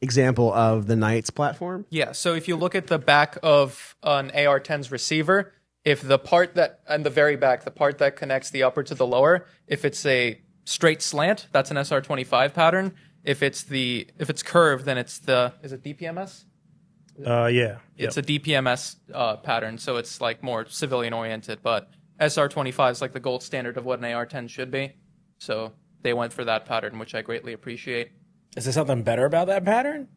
example of the Knights platform. Yeah, so if you look at the back of an AR-10's receiver, if the part that, on the very back, the part that connects the upper to the lower, if it's a straight slant, that's an SR-25 pattern. If it's curved, then is it DPMS? Yeah. It's a DPMS pattern, so it's like more civilian oriented, but SR-25 is like the gold standard of what an AR-10 should be. So they went for that pattern, which I greatly appreciate. Is there something better about that pattern?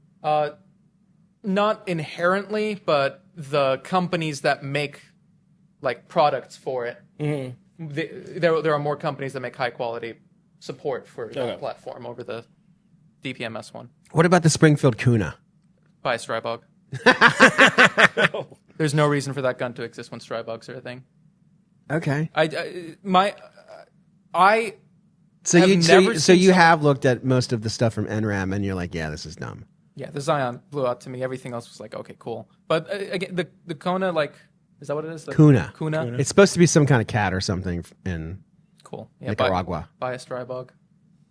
Not inherently, but the companies that make like products for it, there are more companies that make high quality support for that platform over the DPMS one. What about the Springfield Kuna? Buy a Strybog. There's no reason for that gun to exist when Strybogs are a thing. Okay. So you have looked at most of the stuff from NRAM and you're like, yeah, this is dumb. Yeah, the Zion blew out to me. Everything else was like, okay, cool. But again, the Kona, like, is that what it is? Kuna. Kuna. It's supposed to be some kind of cat or something in Cool. Yeah, Nicaragua. Buy a Strybog.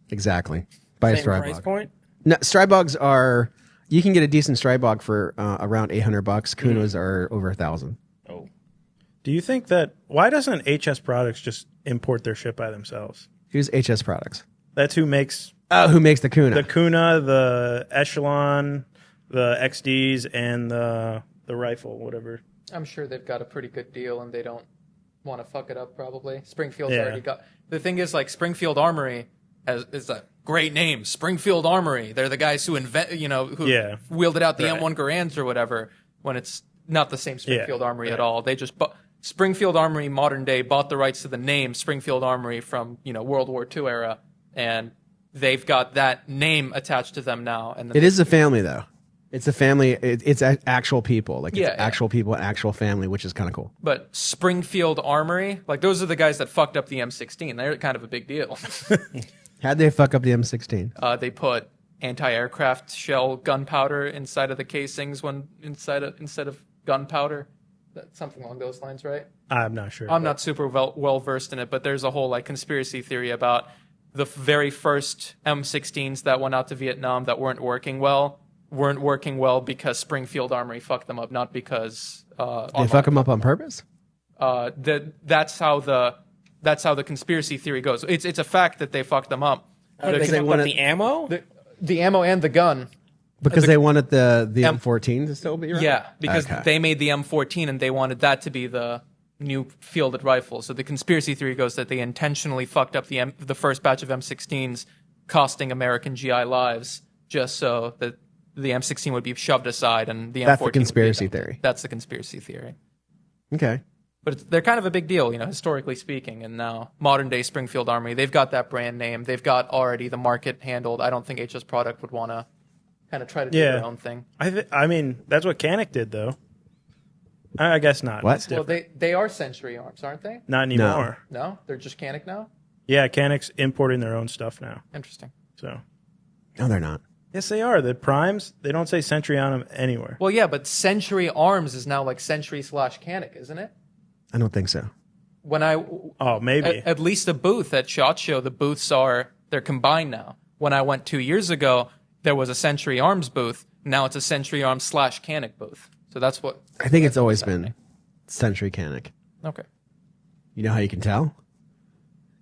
Exactly. Buy a Same price Strybog. point? No, Strybogs are, you can get a decent Strybog for around $800. Kunas are over 1,000. Oh. Do you think that, why doesn't HS Products just import their shit by themselves? Who's HS Products? That's who makes Who makes the Kuna? the Kuna, the Echelon, the XDs, and the rifle, whatever. I'm sure they've got a pretty good deal and they don't want to fuck it up probably. Springfield's Yeah. already got... The thing is, like, Springfield Armory is a great name. Springfield Armory. They're the guys who who wielded out the Right. M1 Garands or whatever, when it's not the same Springfield Armory right. at all. They just... Springfield Armory modern day bought the rights to the name Springfield Armory from, World War II era, and they've got that name attached to them now. And It is a family, though. It's a family. It's actual people. Like, it's Yeah, yeah. actual people, actual family, which is kind of cool. But Springfield Armory, like, those are the guys that fucked up the M16. They're kind of a big deal. How'd they fuck up the M16? They put anti-aircraft shell gunpowder inside of the casings instead of gunpowder. That's something along those lines, right? I'm not sure. I'm not super well versed in it, but there's a whole like conspiracy theory about the very first M16s that went out to Vietnam that weren't working well because Springfield Armory fucked them up, not because They fuck them up on purpose? That's how the conspiracy theory goes. It's a fact that they fucked them up. They fucked up the ammo? The ammo and the gun. Because they wanted the M14 to still be around? Yeah, because Okay. they made the M14 and they wanted that to be the new fielded rifle. So the conspiracy theory goes that they intentionally fucked up the first batch of M16s, costing American GI lives, just so that the M16 would be shoved aside and the M14 That's the would be conspiracy adopted. theory. That's the conspiracy theory. Okay. But they're kind of a big deal, historically speaking. And now, modern day Springfield Armory, they've got that brand name. They've got already the market handled. I don't think HS Product would want to kind of try to do their own thing. I mean, that's what Canik did, though. I guess not. What? It's Well, different. they are Century Arms, aren't they? Not anymore. No? They're just Canik now? Yeah, Canik's importing their own stuff now. Interesting. So No, they're not. yes, they are. The primes, they don't say Century on them anywhere. Well, yeah, but Century Arms is now like Century/Canik, isn't it? I don't think so. When I Oh, maybe. at least the booth at SHOT Show, the booths they're combined now. When I went 2 years ago, there was a Century Arms booth. Now it's a Century Arms/Canik booth. So that's what. I think it's always been Century Canik. Okay. You know how you can tell?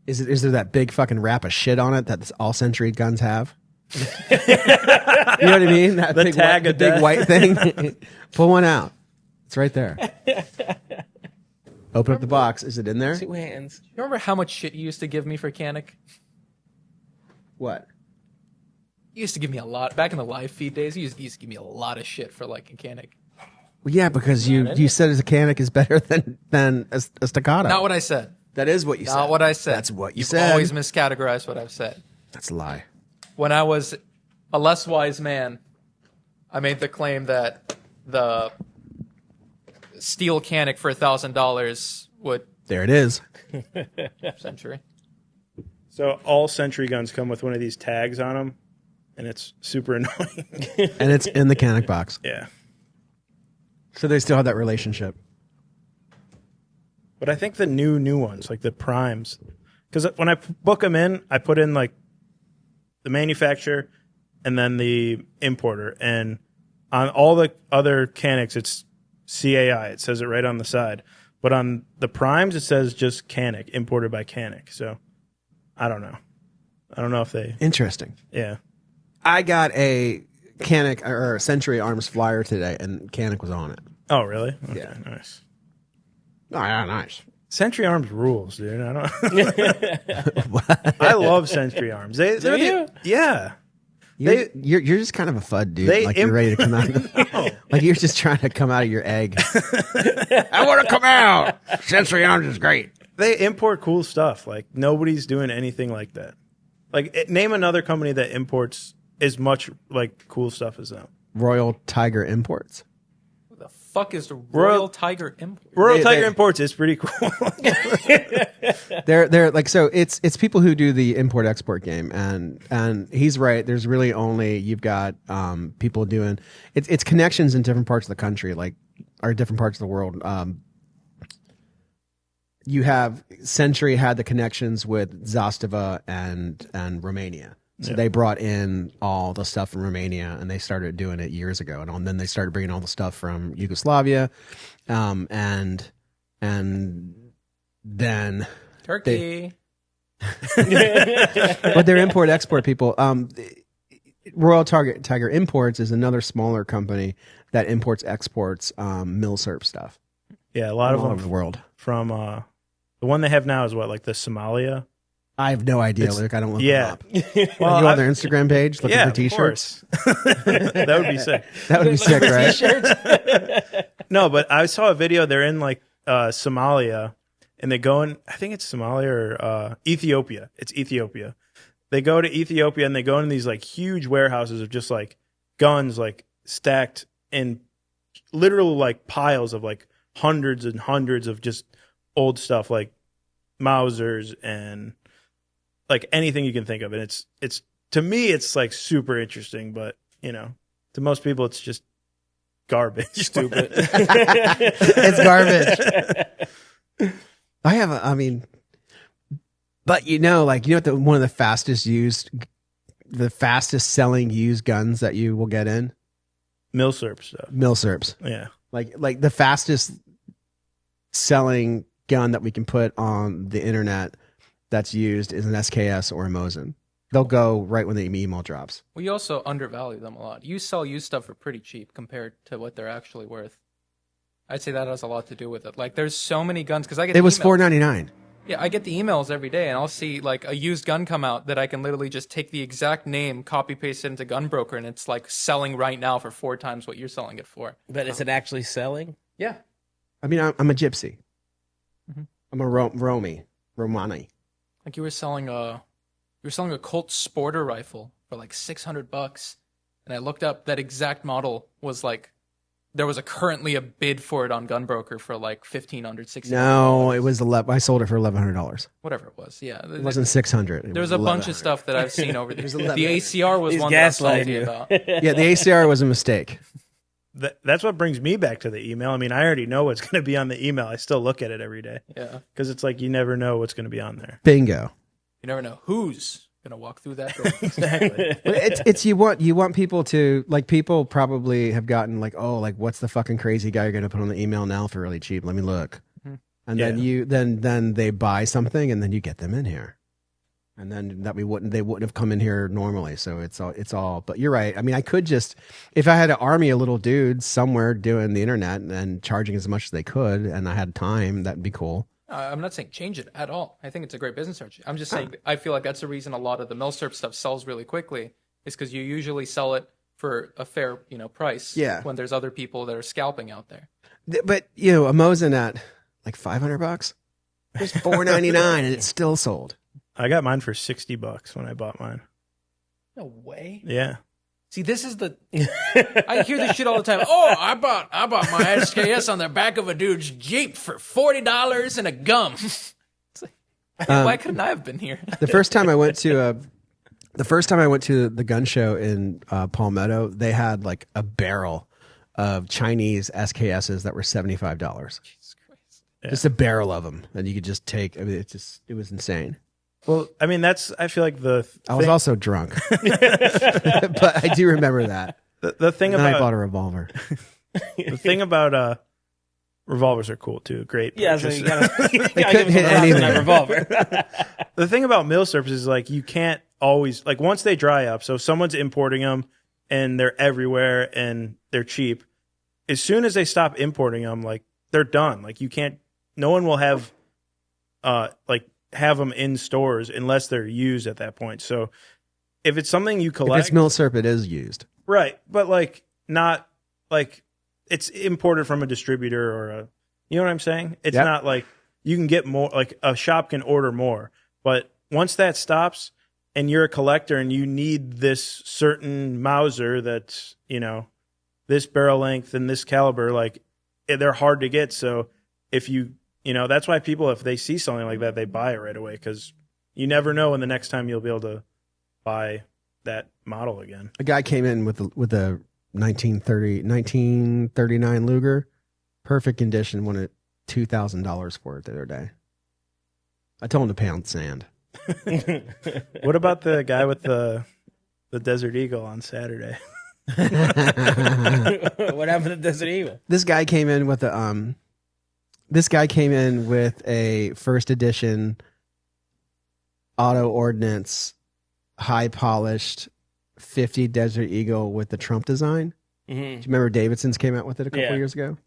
Is there that big fucking wrap of shit on it that all Century guns have? You know what I mean? That The big, tag white, the of big death. white thing. Pull one out. It's right there. Open up the box. Is it in there? 2 hands. You remember how much shit you used to give me for Canik? What? You used to give me a lot back in the live feed days. You used to give me a lot of shit for liking Canik. Well, yeah, because you said a Canik is better than a staccato. Not what I said. That is what you said. Not what I said. That's what you You've said. always miscategorized what I've said. That's a lie. When I was a less wise man, I made the claim that the steel Canik for $1,000 would There it is. Century. So all Century guns come with one of these tags on them, and it's super annoying. And it's in the Canik box. Yeah. So they still have that relationship. But I think the new ones, like the primes, because when I book them in, I put in like the manufacturer and then the importer. And on all the other Caniks, it's CAI. It says it right on the side. But on the primes, it says just Canik, imported by Canik. So I don't know. I don't know if they, Interesting. yeah. I got a Canik or a Century Arms flyer today, and Canik was on it. Oh, really? Okay, Yeah. nice. Oh, yeah, nice. Century Arms rules, dude. I don't. I love Century Arms. They're Do you? Yeah. You're just kind of a fud, dude. they Like you're ready to come out. Like you're just trying to come out of your egg. I want to come out. Century Arms is great. They import cool stuff. Like nobody's doing anything like that. Like name another company that imports as much like cool stuff as them. Royal Tiger Imports. Who the fuck is the Royal Tiger Import? Royal Tiger they- Imports is pretty cool. They're like, so it's people who do the import export game, and he's right. There's really only, you've got people doing it's connections in different parts of the country, like, or different parts of the world. You have Century had the connections with Zastava and Romania. So they brought in all the stuff from Romania, and they started doing it years ago. And then they started bringing all the stuff from Yugoslavia, and then Turkey. but they're import export people. Royal Tiger Imports is another smaller company that imports exports milsurp stuff yeah, a lot of all them over the world. from the one they have now is what, like the Somalia. I have no idea, It's- Luke. I don't look yeah. them up. Well, you go I- on their Instagram page looking yeah, for of T-shirts. course. That would be sick. That would be sick, right? No, but I saw a video. They're in like Somalia, and they go in. I think it's Somalia or Ethiopia. It's Ethiopia. They go to Ethiopia and they go in these like huge warehouses of just like guns, like stacked in literal like piles of like hundreds and hundreds of just old stuff like Mausers and like anything you can think of, and it's to me it's like super interesting, but to most people it's just garbage. Stupid. It's garbage. But one of the fastest selling used guns that you will get in? Milsurp stuff. Milsurps. Yeah. Like the fastest selling gun that we can put on the internet that's used is an SKS or a Mosin. They'll go right when the email drops. We also undervalue them a lot. You sell used stuff for pretty cheap compared to what they're actually worth. I'd say that has a lot to do with it. Like, there's so many guns because I get. It was $4.99. Yeah, I get the emails every day, and I'll see like a used gun come out that I can literally just take the exact name, copy paste it into Gunbroker, and it's like selling right now for 4 times what you're selling it for. But is it actually selling? Yeah. I mean, I'm a gypsy. Mm-hmm. I'm a Romani. Like you were selling a Colt Sporter rifle for like $600, and I looked up that exact model was like. There was currently a bid for it on Gunbroker for like $1,500, $1,600. No, it was I sold it for $1,100. Whatever it was, yeah. It wasn't $600. There's a bunch of stuff that I've seen over there. The ACR was one that I'm salty about. Yeah, the ACR was a mistake. That's what brings me back to the email. I mean, I already know what's going to be on the email. I still look at it every day. Yeah, because it's like you never know what's going to be on there. Bingo. You never know who's gonna walk through that door. Exactly. It's you want people to like. People probably have gotten like, oh, like what's the fucking crazy guy you're gonna put on the email now for really cheap? Let me look. Mm-hmm. And then they buy something, and then you get them in here, and then they wouldn't have come in here normally. So it's all. But you're right. I mean, I could just, if I had an army of little dudes somewhere doing the internet and charging as much as they could, and I had time, that'd be cool. I'm not saying change it at all. I think it's a great business strategy. I'm just saying I feel like that's the reason a lot of the Milsurp stuff sells really quickly is because you usually sell it for a fair, price. Yeah. When there's other people that are scalping out there. But a Mosin at like $500, it was $4.99 and it's still sold. I got mine for $60 when I bought mine. No way. Yeah. See, this is I hear this shit all the time. Oh, I bought my SKS on the back of a dude's Jeep for $40 and a gum. It's like, why couldn't I have been here? The first time I went to the gun show in Palmetto, they had like a barrel of Chinese SKSs that were $75. Jesus Christ. Yeah. Just a barrel of them, and you could just take. I mean, it was insane. Well, I mean, I feel like I was also drunk, but I do remember that. The thing about I bought a revolver. The thing about revolvers are cool too. Great. Yeah, so you gotta couldn't hit anything. That revolver. The thing about Milsurps is like you can't always like once they dry up. So if someone's importing them and they're everywhere and they're cheap, as soon as they stop importing them, like they're done. Like you can't. No one will have have them in stores unless they're used at that point. So if it's something you collect, if it's Milsurp, it is used, right? But like not like it's imported from a distributor or you know what I'm saying? It's not like you can get more. Like a shop can order more, but once that stops and you're a collector and you need this certain Mauser that's this barrel length and this caliber, like they're hard to get. So if you that's why people, if they see something like that, they buy it right away because you never know when the next time you'll be able to buy that model again. A guy came in with a 1939 Luger, perfect condition, wanted $2,000 for it the other day. I told him to pound sand. What about the guy with the Desert Eagle on Saturday? What happened to Desert Eagle? This guy came in with a first edition auto ordnance, high polished 50 Desert Eagle with the Trump design. Mm-hmm. Do you remember Davidson's came out with it a couple years ago?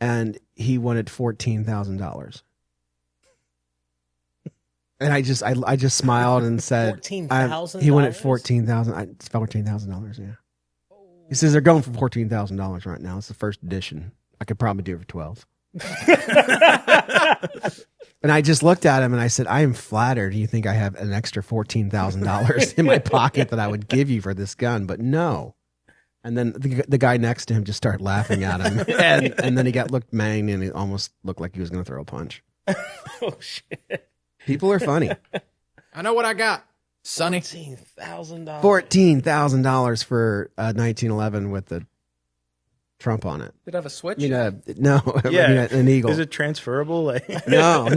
And he wanted $14,000. And I just smiled and said, $14,000? He wanted $14,000. It's $14,000, yeah. He says they're going for $14,000 right now. It's the first edition. I could probably do it for 12. And I just looked at him and I said, I am flattered. You think I have an extra $14,000 in my pocket that I would give you for this gun, but no. And then the guy next to him just started laughing at him, and then he looked manged and it almost looked like he was going to throw a punch. Oh shit! People are funny. I know what I got. Sonny. $14,000. $14,000 for a 1911 with the Trump on it. Did it have a switch? You know, no, Yeah. I mean, an eagle. Is it transferable? Like, No.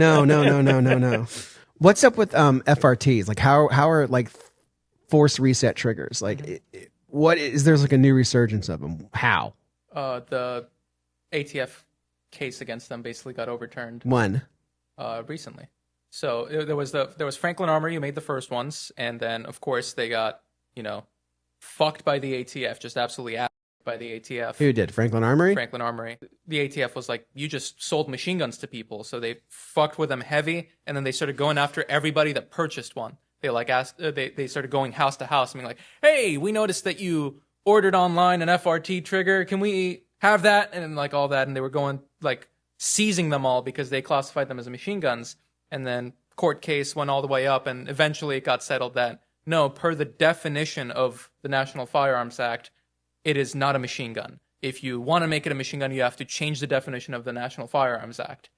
What's up with FRTs? Like how are like force reset triggers? Like what is there's like a new resurgence of them? How? The ATF case against them basically got overturned When? recently. So there was Franklin Armory who made the first ones, and then of course they got fucked by the ATF, just absolutely by the ATF. Who did? Franklin Armory? Franklin Armory. The ATF was like, you just sold machine guns to people, so they fucked with them heavy, and then they started going after everybody that purchased one. They like asked, they started going house to house, and being like, "Hey, we noticed that you ordered online an FRT trigger. Can we have that?" And like all that, and they were going like seizing them all because they classified them as machine guns. And then court case went all the way up, and eventually it got settled that no, per the definition of the National Firearms Act, it is not a machine gun. If you want to make it a machine gun, you have to change the definition of the National Firearms Act.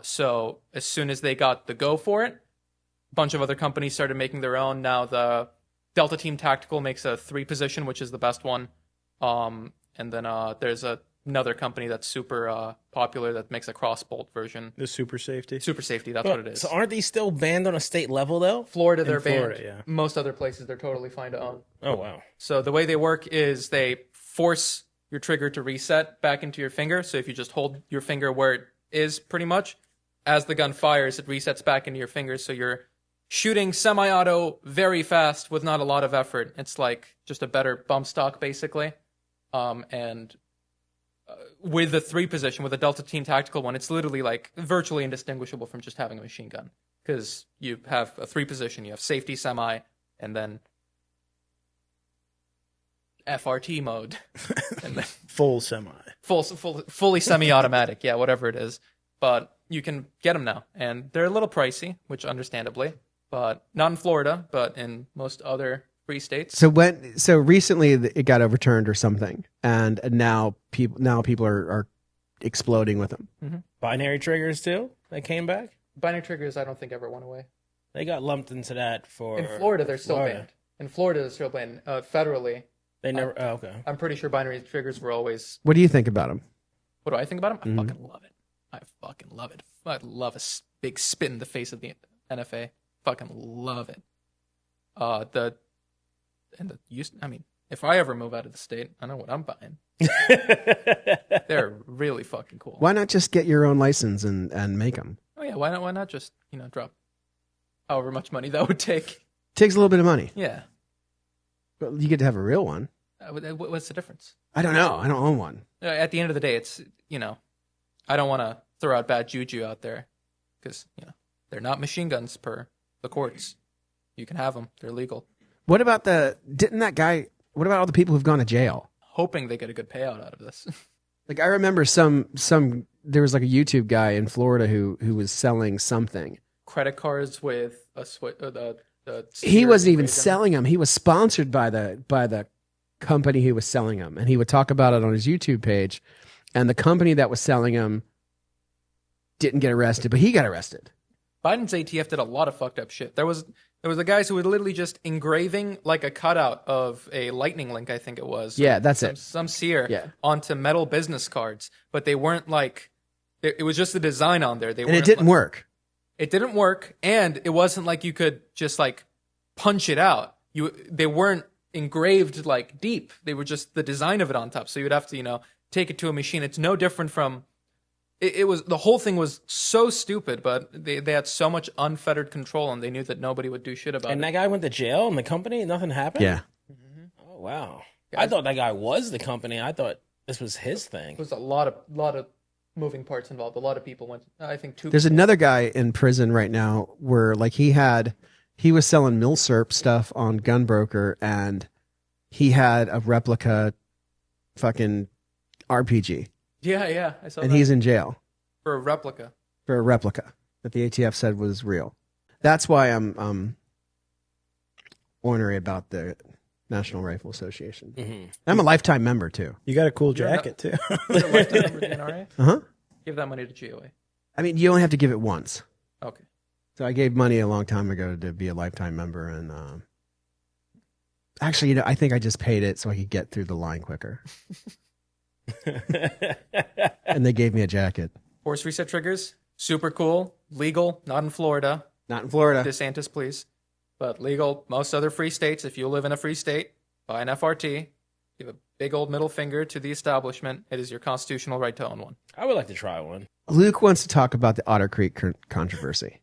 So as soon as they got the go for it, a bunch of other companies started making their own. Now the Delta Team Tactical makes a 3-position, which is the best one. And then there's another company that's super popular that makes a crossbolt version. the super safety. Super Safety, that's what it is. So aren't these still banned on a state level though? Florida, they're Florida, banned. yeah. Most other places, they're totally fine to own. Oh wow. So the way they work is they force your trigger to reset back into your finger. So if you just hold your finger where it is pretty much, as the gun fires, it resets back into your finger. So you're shooting semi-auto very fast with not a lot of effort. It's like just a better bump stock basically. And with the 3-position, with the Delta Team Tactical one, it's literally like virtually indistinguishable from just having a machine gun. Because you have a 3-position, you have safety, semi, and then FRT mode. And then Full semi. fully semi-automatic, yeah, whatever it is. But you can get them now, and they're a little pricey, which understandably, but not in Florida, but in most other free states. So recently it got overturned or something, and now people are exploding with them. Binary triggers too? They came back? Binary triggers, I don't think ever went away. They got lumped into that for In Florida, they're still banned. In Florida, they're still banned. Federally, They never okay. I'm pretty sure binary triggers were always. What do you think about them? What do I think about them? I fucking love it. I fucking love it. I love a big spit in the face of the NFA. Fucking love it. I mean, if I ever move out of the state, I know what I'm buying. They're really fucking cool. Why not just get your own license and make them? Oh yeah, why not just drop however much money that would take? Takes a little bit of money, Yeah. but you get to have a real one. What's the difference? I don't know. I don't own one. At the end of the day, it's I don't want to throw out bad juju out there because they're not machine guns per the courts. You can have them; they're legal. What about what about all the people who've gone to jail? Hoping they get a good payout out of this. Like I remember there was like a YouTube guy in Florida who was selling something. Credit cards with a He wasn't even rating. selling them. He was sponsored by the company he was selling them, and he would talk about it on his YouTube page. And the company that was selling them didn't get arrested, but he got arrested. Biden's ATF did a lot of fucked up shit. There was the guys who were literally just engraving like a cutout of a lightning link, I think it was. Yeah, that's it. Some seer Yeah. onto metal business cards, but they weren't like. It was just the design on there. And it didn't work. It didn't work, and it wasn't like you could just like punch it out. They weren't engraved like deep. They were just the design of it on top. So you would have to take it to a machine. It's no different from. It was the whole thing was so stupid, but they had so much unfettered control, and they knew that nobody would do shit about it. And that guy went to jail in the company? Nothing happened? Yeah. Oh, wow. I thought that guy was the company. I thought this was his thing. There was a lot of moving parts involved. A lot of people went. I think two. There's another guy in prison right now where like he was selling milsurp stuff on Gunbroker, and he had a replica fucking RPG, Yeah, I saw and that. he's in jail For a replica. for a replica that the ATF said was real. That's why I'm ornery about the National Rifle Association. Mm-hmm. I'm a lifetime member too. You got a cool jacket too. Is it lifetime member of the NRA? Uh huh. Give that money to GOA. I mean, you only have to give it once. Okay. So I gave money a long time ago to be a lifetime member, and actually, I think I just paid it so I could get through the line quicker. And they gave me a jacket. Force reset triggers, super cool, legal, not in Florida. Not in Florida. DeSantis, please. But legal, most other free states. If you live in a free state, buy an FRT. Give a big old middle finger to the establishment. It is your constitutional right to own one. I would like to try one. Luke wants to talk about the Otter Creek controversy.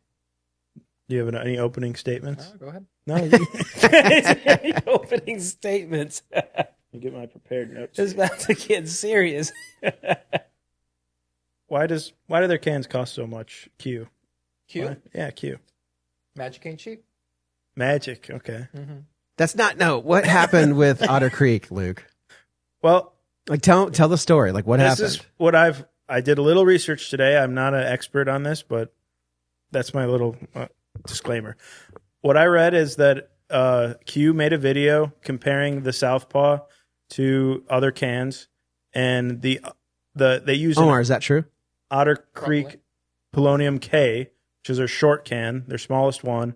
Do you have any opening statements? Go ahead. No. Any opening statements? You get my prepared notes. It's about to get serious. Why do their cans cost so much? Q. Why? Yeah, Q. Magic ain't cheap. Magic. Okay. That's not what happened with Otter Creek, Luke. Well, Like tell the story. Like what this happened? is what I did a little research today. I'm not an expert on this, but that's my little disclaimer. What I read is that Q made a video comparing the Southpaw to other cans, and they use Omar, is that true? Otter Creek Polonium K, which is their short can, their smallest one,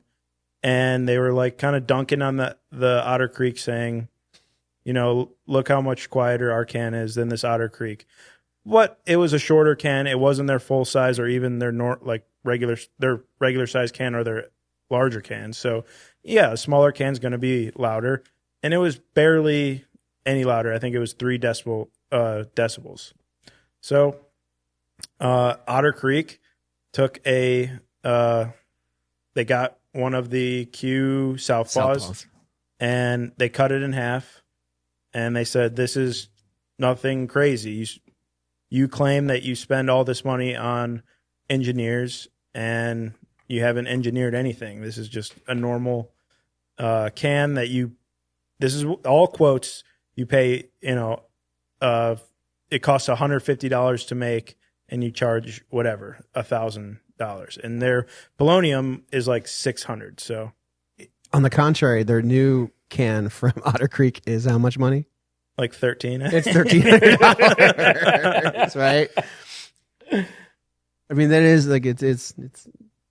and they were like kind of dunking on the Otter Creek, saying, you know, look how much quieter our can is than this Otter Creek. It was a shorter can. It wasn't their full size or even their regular size can or their larger can. So yeah, a smaller can is going to be louder, and it was barely any louder. I think it was 3 decibels. So Otter Creek took they got one of the Q Southpaws and they cut it in half, and they said, this is nothing crazy. You claim that you spend all this money on engineers and you haven't engineered anything. This is just a normal can that this is all quotes. You pay, it costs $150 to make, and you charge whatever, $1,000. And their polonium is like $600. So, On the contrary, their new can from Otter Creek is how much money? like 13. It's $1,300. Right? I mean, that is like it's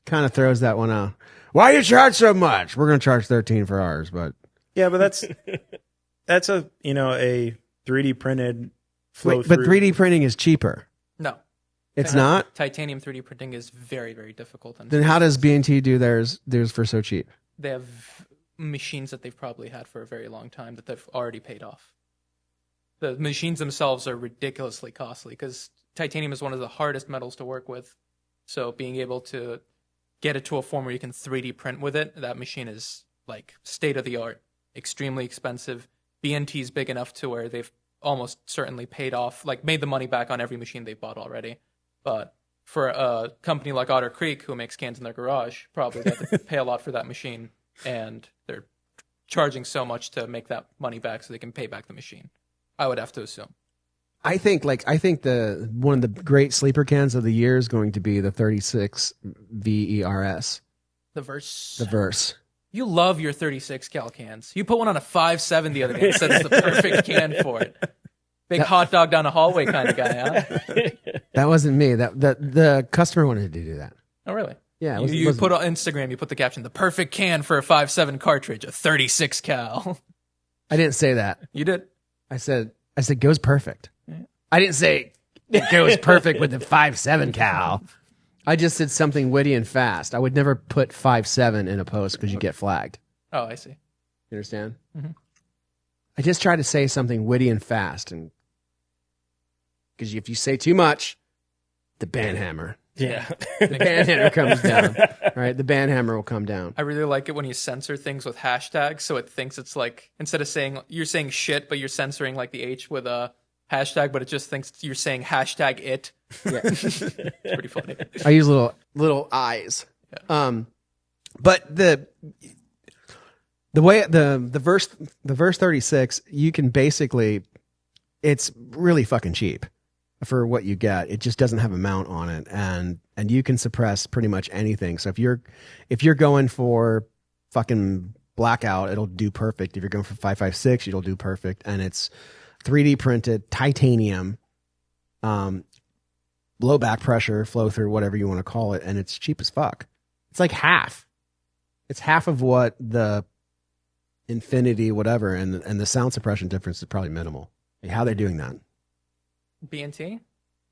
kind of throws that one out. Why you charge so much? We're going to charge 13 for ours, but Yeah, but that's a 3D printed flow wait, but through. 3D printing is cheaper. No. It's not. Titanium 3D printing is very, very difficult. Then how does B&T do theirs for so cheap? They have machines that they've probably had for a very long time that they've already paid off. The machines themselves are ridiculously costly because titanium is one of the hardest metals to work with. So being able to get it to a form where you can 3D print with it, that machine is like state of the art, extremely expensive. B&T is big enough to where they've almost certainly paid off, like made the money back on every machine they bought already. But for a company like Otter Creek, who makes cans in their garage, probably got to pay a lot for that machine, and they're charging so much to make that money back so they can pay back the machine. I would have to assume. I think the one of the great sleeper cans of the year is going to be the 36 VERS. The Verse. The Verse. You love your 36 cal cans. You put one on a 5.7 the other day and said it's the perfect can for it. Big hot dog down a hallway kind of guy, huh? That wasn't me. That the customer wanted to do that. Oh, really? Yeah. You put on Instagram, you put the caption, the perfect can for a 5.7 cartridge, a 36 cal. I didn't say that. You did. I said goes perfect. I didn't say it goes perfect with the 5.7 cal. I just said something witty and fast. I would never put 5.7 in a post because you get flagged. Oh, I see. You understand? Mm-hmm. I just try to say something witty and fast, and because if you say too much, the band hammer. Yeah. The band hammer comes down. Right? The band hammer will come down. I really like it when you censor things with hashtags, so it thinks it's like, instead of saying, you're saying shit, but you're censoring like the H with a hashtag, but it just thinks you're saying hashtag it. Yeah. It's pretty funny. I use little eyes. Yeah. But the way the verse 36, you can basically, it's really fucking cheap for what you get. It just doesn't have a mount on it, and you can suppress pretty much anything. So if you're going for fucking blackout, it'll do perfect. If you're going for 5.56, it'll do perfect, and it's 3D printed titanium, low back pressure, flow through, whatever you want to call it, and it's cheap as fuck. It's like half. It's half of what the Infinity whatever, and the sound suppression difference is probably minimal. Like, how they're doing that? B&T?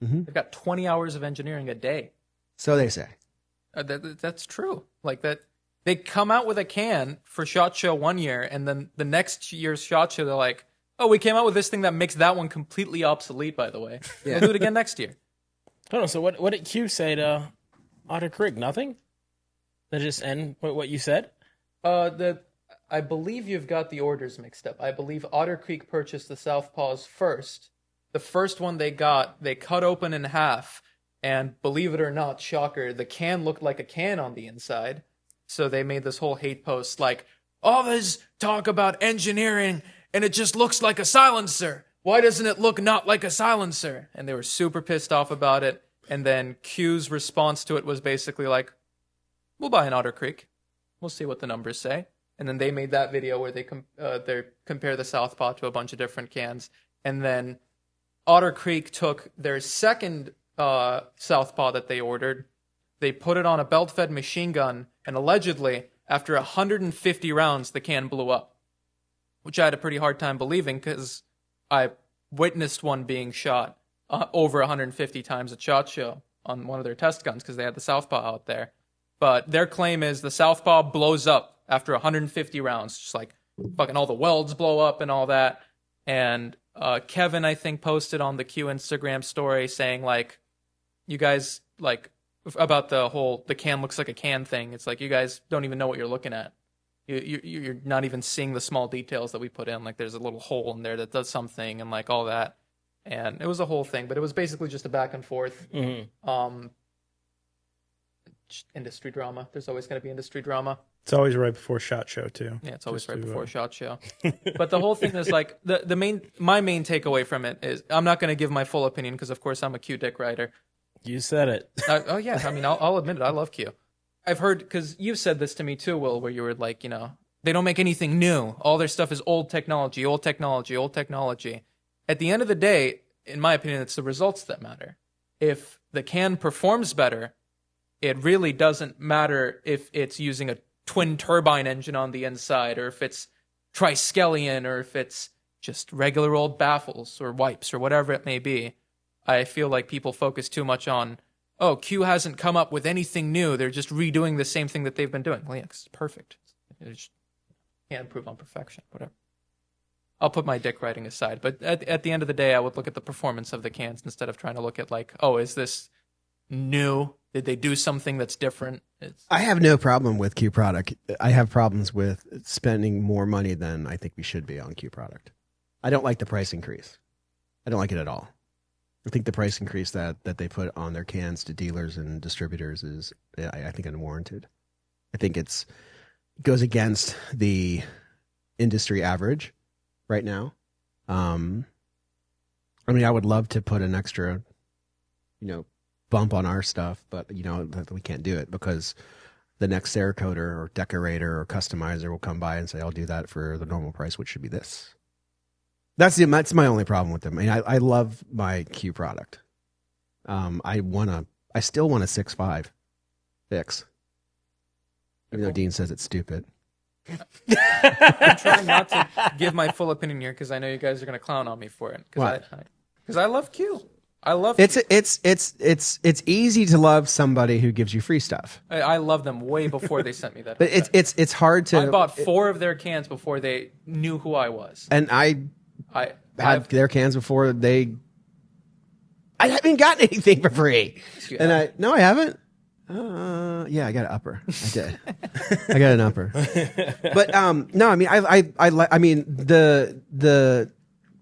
Mm-hmm. They've got 20 hours of engineering a day. So they say. That's true. Like that, they come out with a can for SHOT Show one year, and then the next year's SHOT Show, they're like, "Oh, we came out with this thing that makes that one completely obsolete." By the way, we'll do it again next year. I don't know. So what did Q say to Otter Creek? Nothing. That just end what you said. I believe you've got the orders mixed up. I believe Otter Creek purchased the Southpaws first. The first one they got, they cut open in half. And believe it or not, shocker, the can looked like a can on the inside. So they made this whole hate post like, all this talk about engineering and it just looks like a silencer. Why doesn't it look not like a silencer? And they were super pissed off about it. And then Q's response to it was basically like, we'll buy an Otter Creek. We'll see what the numbers say. And then they made that video where they compare the Southpaw to a bunch of different cans. And then Otter Creek took their second Southpaw that they ordered. They put it on a belt-fed machine gun, and allegedly, after 150 rounds, the can blew up, which I had a pretty hard time believing because I witnessed one being shot over 150 times at SHOT Show on one of their test guns because they had the Southpaw out there. But their claim is the Southpaw blows up after 150 rounds, just like fucking all the welds blow up and all that. And Kevin, I think, posted on the Q Instagram story saying, like, you guys, like, about the can looks like a can thing. It's like, you guys don't even know what you're looking at. You're not even seeing the small details that we put in. Like, there's a little hole in there that does something and, like, all that. And it was a whole thing, but it was basically just a back and forth. Mm-hmm. Industry drama. There's always going to be industry drama. It's always right before SHOT Show, too. Yeah, it's always right before SHOT Show. But the whole thing is like my main takeaway from it is I'm not going to give my full opinion because of course I'm a Q dick writer. You said it. Oh yeah, I mean I'll admit it. I love Q. I've heard because you've said this to me too, Will, where you were like, they don't make anything new. All their stuff is old technology, old technology, old technology. At the end of the day, in my opinion, it's the results that matter. If the can performs better, it really doesn't matter if it's using a twin turbine engine on the inside, or if it's triskelion, or if it's just regular old baffles or wipes or whatever it may be. I feel like people focus too much on, oh, Q hasn't come up with anything new. They're just redoing the same thing that they've been doing. Well, yeah, 'cause it's perfect. It just can't improve on perfection. Whatever. I'll put my dick writing aside. But at the end of the day, I would look at the performance of the cans instead of trying to look at like, oh, is this new? Did they do something that's different? I have no problem with Q product. I have problems with spending more money than I think we should be on Q product. I don't like the price increase. I don't like it at all. I think the price increase that they put on their cans to dealers and distributors is, I think, unwarranted. I think it goes against the industry average right now. I mean, I would love to put an extra, bump on our stuff, but we can't do it because the next Cerakoter or decorator or customizer will come by and say, I'll do that for the normal price, which should be this. That's my only problem with them. I mean, I love my Q product. I still want a 6.5 fix. Even though Dean says it's stupid. I'm trying not to give my full opinion here because I know you guys are going to clown on me for it. Because I love Q. I love it's easy to love somebody who gives you free stuff. I love them way before they sent me that. But it's hard to. I bought 4 of their cans before they knew who I was. And I had their cans before I haven't gotten anything for free. Yes, I haven't. Yeah, I got an upper. I did. I got an upper. But no, I mean,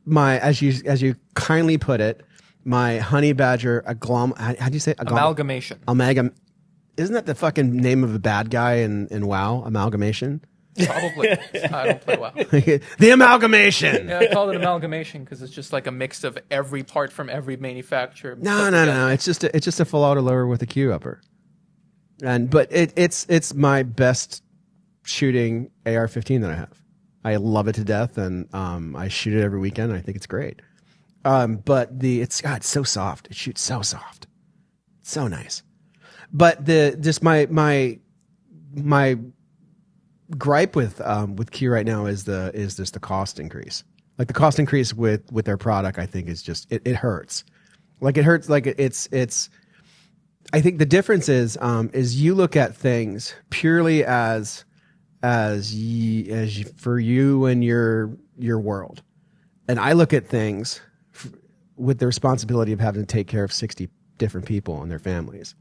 my as you kindly put it, my honey badger how do you say it? Amalgamation. Isn't that the fucking name of a bad guy in WoW? Amalgamation. Probably. I don't play WoW. The amalgamation. Yeah, I call it amalgamation because it's just like a mix of every part from every manufacturer. No. It's just a full auto lower with a Q upper. But it's my best shooting AR-15 that I have. I love it to death, and I shoot it every weekend. I think it's great. But it's so soft. It shoots so soft, so nice. But my my gripe with Q right now is just the cost increase. Like the cost increase with their product, I think is just it hurts. Like it hurts. Like it's. I think the difference is you look at things purely as for you and your world, and I look at things with the responsibility of having to take care of 60 different people and their families.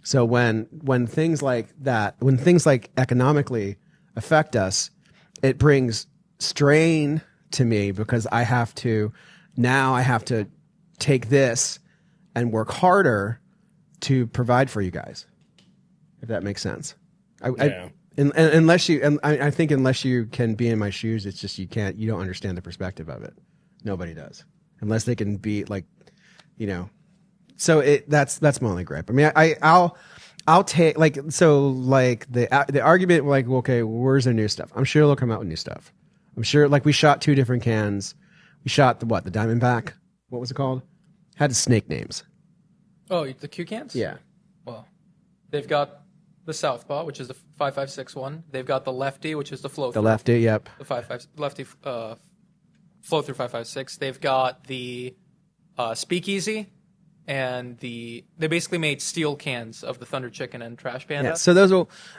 So when things like that, when things like economically affect us, it brings strain to me because I have to take this and work harder to provide for you guys, if that makes sense. Unless you can be in my shoes, it's just you don't understand the perspective of it. Nobody does, unless they can be like, So that's my only gripe. I mean, I'll take the argument like, well, okay, where's their new stuff? I'm sure they'll come out with new stuff. I'm sure we shot 2 different cans. We shot the Diamondback. What was it called? Had snake names. Oh, the Q cans? Yeah. Well, they've got the Southpaw, which is the 5.56 one. They've got the Lefty, which is the flow. The Lefty, yep. The 5.5 Lefty flow through 5.56. They've got the Speakeasy, and they basically made steel cans of the Thunder Chicken and Trash Panda. Yeah, so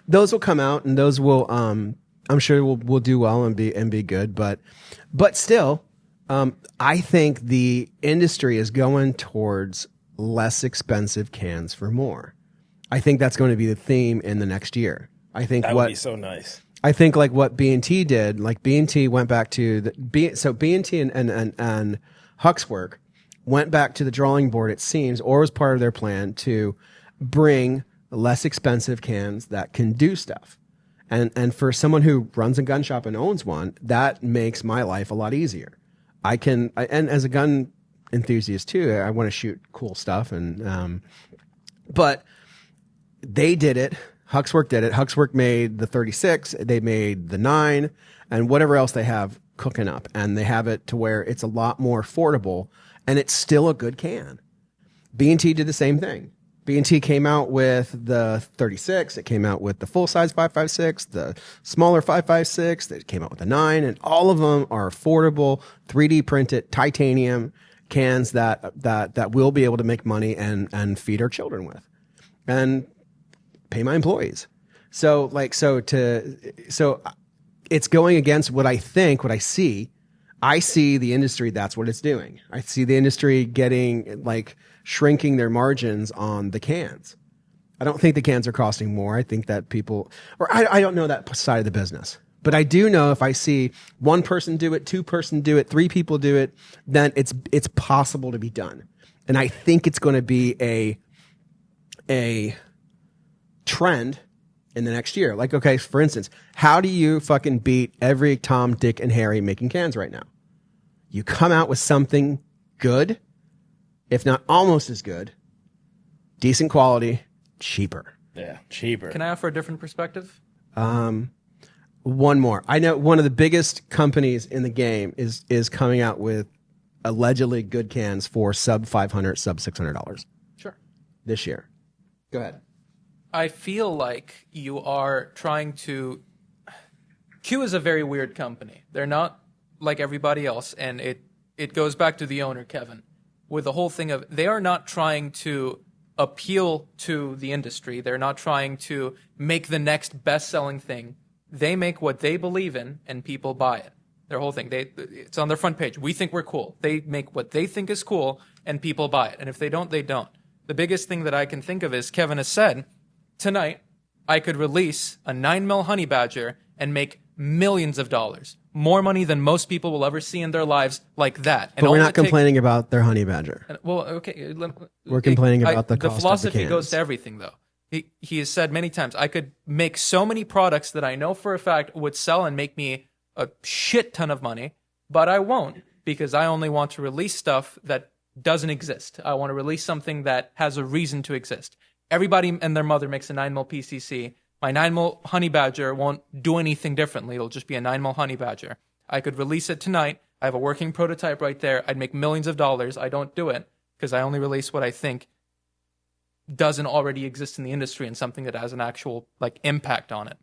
those will come out, and those will I'm sure will do well and be good, but still, I think the industry is going towards less expensive cans for more. I think that's going to be the theme in the next year. I think that would be so nice. I think like what B&T did, like B&T went back to B&T and Huxwork went back to the drawing board, it seems, or was part of their plan to bring less expensive cans that can do stuff. And for someone who runs a gun shop and owns one, that makes my life a lot easier. And as a gun enthusiast too, I want to shoot cool stuff, but they did it. Huxwork did it. Huxwork made the 36. They made the 9 and whatever else they have cooking up, and they have it to where it's a lot more affordable, and it's still a good can. B&T did the same thing. B&T came out with the 36. It came out with the full size 5.56, the smaller 5.56. It came out with the 9, and all of them are affordable, 3D printed titanium cans that we'll be able to make money and feed our children with, and pay my employees. So it's going against what I see. I see the industry, that's what it's doing. I see the industry shrinking their margins on the cans. I don't think the cans are costing more. I think that I don't know that side of the business. But I do know if I see one person do it, 2 person do it, 3 people do it, then it's possible to be done. And I think it's going to be a trend in the next year. Like, okay, for instance, how do you fucking beat every Tom, Dick, and Harry making cans right now? You come out with something good, if not almost as good, decent quality, cheaper. Yeah, cheaper. Can I offer a different perspective? One more. I know one of the biggest companies in the game is coming out with allegedly good cans for sub $500, sub $600. Sure. This year. Go ahead. I feel like you are trying to... Q is a very weird company. They're not like everybody else, and it goes back to the owner, Kevin, with the whole thing of they are not trying to appeal to the industry. They're not trying to make the next best-selling thing. They make what they believe in, and people buy it. Their whole thing. It's on their front page. We think we're cool. They make what they think is cool, and people buy it. And if they don't, they don't. The biggest thing that I can think of is, Kevin has said, tonight, I could release a 9mm honey badger and make millions of dollars. More money than most people will ever see in their lives like that. But we're not complaining about their honey badger. Well, okay. We're complaining about the cost of the cans. The philosophy goes to everything, though. He has said many times, I could make so many products that I know for a fact would sell and make me a shit ton of money, but I won't, because I only want to release stuff that doesn't exist. I want to release something that has a reason to exist. Everybody and their mother makes a 9mm PCC. My 9mm honey badger won't do anything differently. It'll just be a 9mm honey badger. I could release it tonight. I have a working prototype right there. I'd make millions of dollars. I don't do it because I only release what I think doesn't already exist in the industry and something that has an actual like impact on it.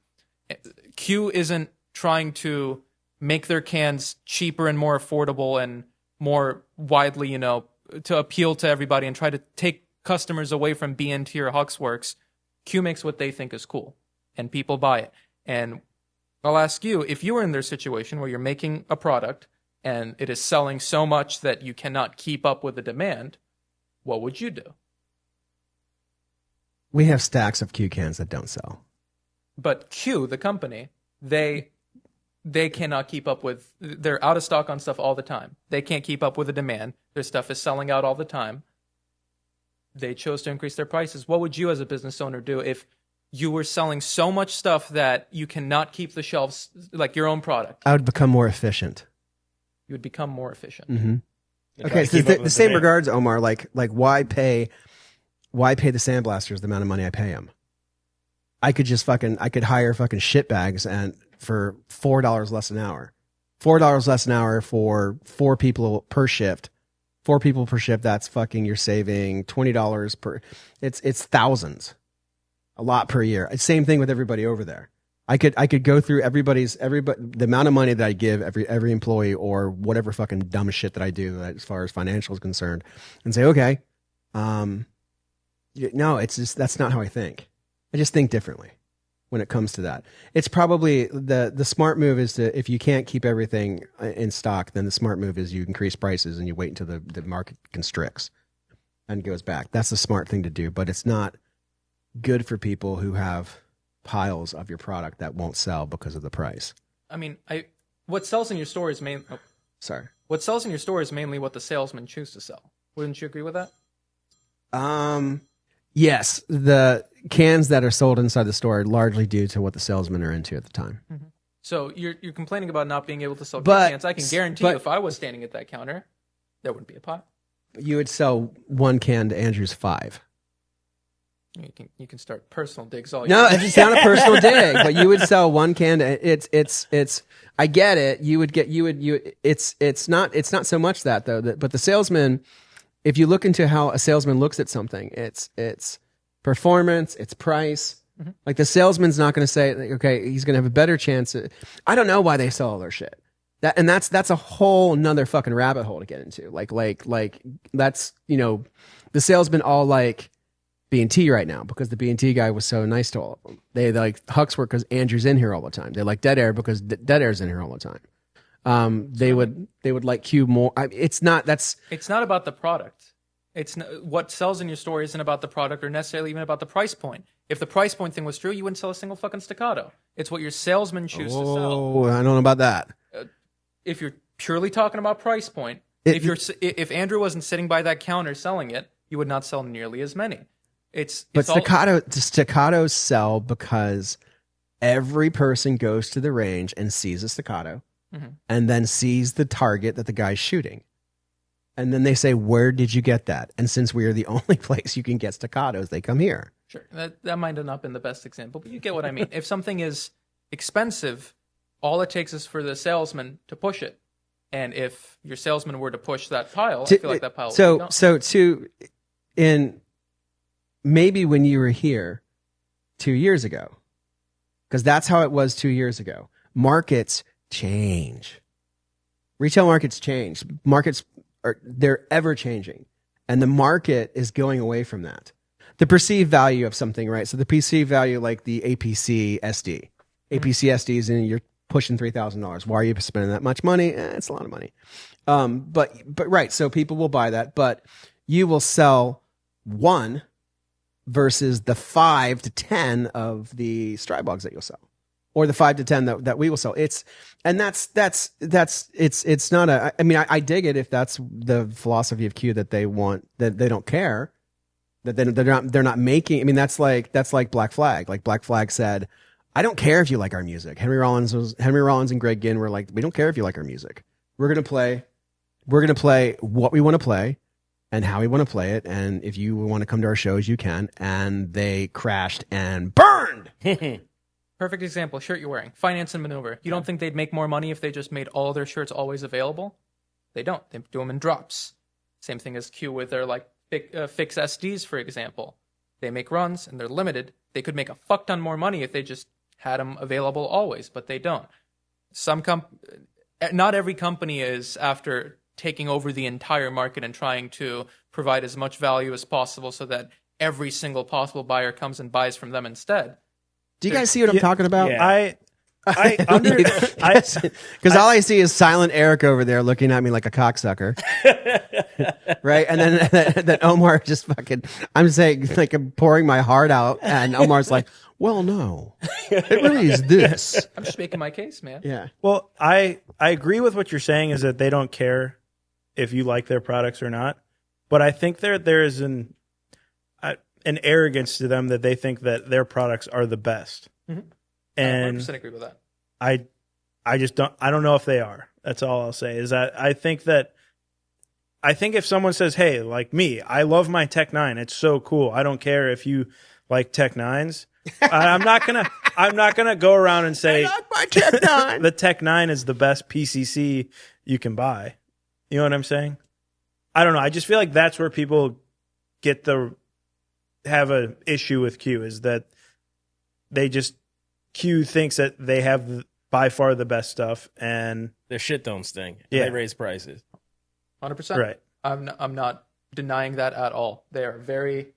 Q isn't trying to make their cans cheaper and more affordable and more widely, to appeal to everybody and try to take customers away from BNT or Huxworks. Q makes what they think is cool, and people buy it. And I'll ask you, if you were in their situation where you're making a product and it is selling so much that you cannot keep up with the demand, what would you do? We have stacks of Q cans that don't sell. But Q, the company, they cannot keep up with, they're out of stock on stuff all the time. They can't keep up with the demand. Their stuff is selling out all the time. They chose to increase their prices. What would you as a business owner do if you were selling so much stuff that you cannot keep the shelves, like your own product? I would become more efficient. You would become more efficient. Mm-hmm. Okay, so the same regards, Omar. Like why pay the sandblasters the amount of money I pay them? I could hire fucking shitbags and for $4 less an hour. $4 less an hour for 4 people per shift. 4 people per shift, that's fucking, you're saving $20 per, it's thousands. A lot per year. Same thing with everybody over there. I could go through the amount of money that I give every employee or whatever fucking dumb shit that I do as far as financial is concerned and say, okay, no, it's just, that's not how I think. I just think differently when it comes to that. It's probably the smart move is to, if you can't keep everything in stock, then the smart move is you increase prices and you wait until the market constricts and goes back. That's the smart thing to do, but it's not good for people who have piles of your product that won't sell because of the price. I mean, what sells in your store is what sells in your store is mainly what the salesmen choose to sell. Wouldn't you agree with that? Yes, the cans that are sold inside the store are largely due to what the salesmen are into at the time. Mm-hmm. So you're complaining about not being able to sell cans. I can guarantee you, if I was standing at that counter, there wouldn't be a pile. You would sell 1 can to Andrew's 5. You can start personal digs all. No, it's not a personal dig, but you would sell 1 can. It's. I get it. It's not so much that though. But the salesman, if you look into how a salesman looks at something, it's performance, it's price. Mm-hmm. Like the salesman's not going to say, okay, he's going to have a better chance. I don't know why they sell all their shit. That's a whole nother fucking rabbit hole to get into. Like that's, the salesman all like B&T right now because the B&T guy was so nice to all of them. They like Huxwork because Andrew's in here all the time. They like Dead Air because Dead Air's in here all the time. They would like Q more. It's not about the product. What sells in your store isn't about the product or necessarily even about the price point. If the price point thing was true, you wouldn't sell a single fucking staccato. It's what your salesmen choose to sell. Oh, I don't know about that. If you're purely talking about price point, if Andrew wasn't sitting by that counter selling it, you would not sell nearly as many. Staccatos sell because every person goes to the range and sees a staccato, mm-hmm. and then sees the target that the guy's shooting. And then they say, where did you get that? And since we are the only place you can get staccatos, they come here. Sure. That might have not been the best example, but you get what I mean. If something is expensive, all it takes is for the salesman to push it. And if your salesman were to push that pile, I feel like that pile would be gone. Maybe when you were here 2 years ago, because that's how it was 2 years ago. Markets change. Retail markets change. They're ever changing. And the market is going away from that. The perceived value of something, right? So the perceived value, like the APC SD. APC SD is you're pushing $3,000. Why are you spending that much money? It's a lot of money. But right. So people will buy that, but you will sell 1 versus the 5 to 10 of the Strybogs that you'll sell, or the 5 to 10 that we will sell. It's not a, I mean, I dig it if that's the philosophy of Q, that they want, that they don't care, that they're not making. I mean, that's like Black Flag. Like Black Flag said, I don't care if you like our music. Henry Rollins and Greg Ginn were like, we don't care if you like our music. We're going to play what we want to play and how we want to play it. And if you want to come to our shows, you can. And they crashed and burned. Perfect example, shirt you're wearing. Finance and Maneuver. You don't think they'd make more money if they just made all their shirts always available? They don't. They do them in drops. Same thing as Q with their like fix SDs, for example. They make runs and they're limited. They could make a fuck ton more money if they just had them available always, but they don't. Not every company is after taking over the entire market and trying to provide as much value as possible so that every single possible buyer comes and buys from them instead. Do you guys see what I'm talking about? Yeah. Because all I see is silent Eric over there looking at me like a cocksucker, right? And then Omar just fucking, I'm saying, like, I'm pouring my heart out, and Omar's like, well, no, it really is this. I'm just making my case, man. Yeah. Well, I agree with what you're saying is that they don't care if you like their products or not, but I think there is an arrogance to them that they think that their products are the best. Mm-hmm. And 100% agree with that. I just don't know if they are. That's all I'll say is that I think if someone says, hey, like me, I love my Tech 9. It's so cool. I don't care if you like Tech 9s. I'm not gonna go around and say My Tech 9. the Tech 9 is the best PCC you can buy. You know what I'm saying? I don't know. I just feel like that's where people have an issue with Q, is that Q thinks that they have by far the best stuff, and Their shit don't stink. Yeah. They raise prices. 100%. right. I'm not denying that at all. They are very,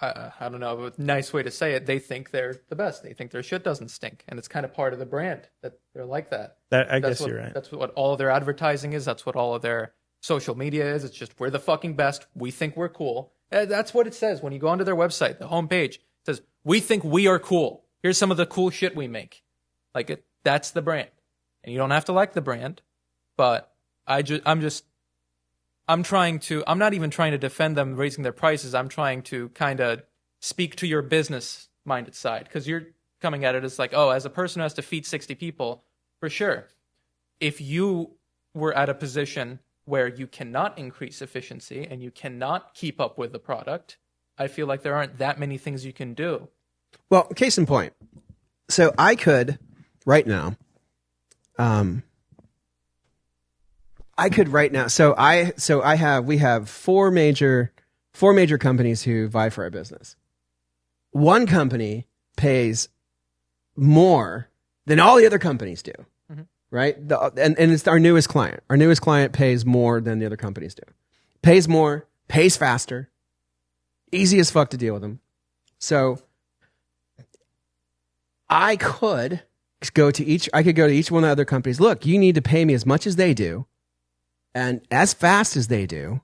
I don't know, a nice way to say it. They think they're the best. They think their shit doesn't stink. And it's kind of part of the brand that they're like that. I guess you're right. That's what all of their advertising is. That's what all of their social media is. It's just, we're the fucking best. We think we're cool. That's what it says. When you go onto their website, the homepage, it says, we think we are cool. Here's some of the cool shit we make. That's the brand. And you don't have to like the brand, but I'm not even trying to defend them raising their prices. I'm trying to kind of speak to your business minded side, because you're coming at it as like, oh, as a person who has to feed 60 people, for sure. If you were at a position where you cannot increase efficiency and you cannot keep up with the product, I feel like there aren't that many things you can do. Well, case in point. So I could right now. We have four major companies who vie for our business. One company pays more than all the other companies do, right? And it's our newest client. Our newest client pays more than the other companies do. Pays more, pays faster, easy as fuck to deal with them. So I could go to each one of the other companies. Look, you need to pay me as much as they do and as fast as they do,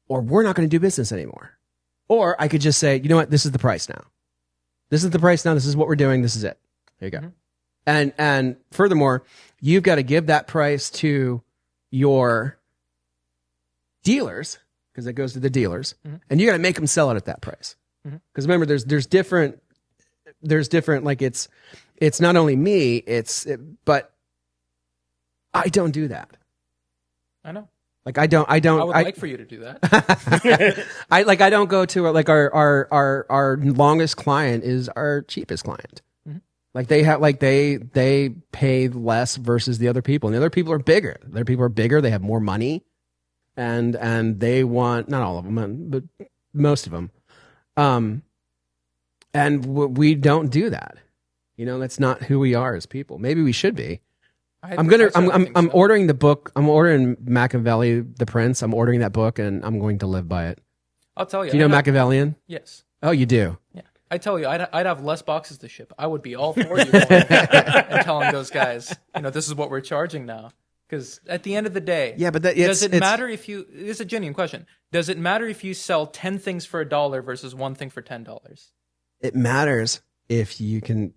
or we're not going to do business anymore. Or I could just say, you know what? This is the price now. This is the price now. This is what we're doing. This is it. There you go. Mm-hmm. And furthermore, you've got to give that price to your dealers, because it goes to the dealers, and you got to make them sell it at that price. Because remember, there's different, like it's not only me, but I don't do that. I know. Like I would like for you to do that. I don't go to like our longest client is our cheapest client. Like they pay less versus the other people, and the other people are bigger. The other people are bigger. They have more money, and they want, not all of them, but most of them. And we don't do that. You know, that's not who we are as people. Maybe we should be. I'm ordering the book. I'm ordering Machiavelli, The Prince. I'm ordering that book, and I'm going to live by it. I'll tell you. Do you know Machiavellian? Yes. Oh, you do? Yeah. I tell you, I'd have less boxes to ship. I would be all for you going and telling those guys, this is what we're charging now. Because at the end of the day, yeah, but does it matter if you? This is a genuine question. Does it matter if you sell 10 things for $1 versus one thing for $10? It matters if you can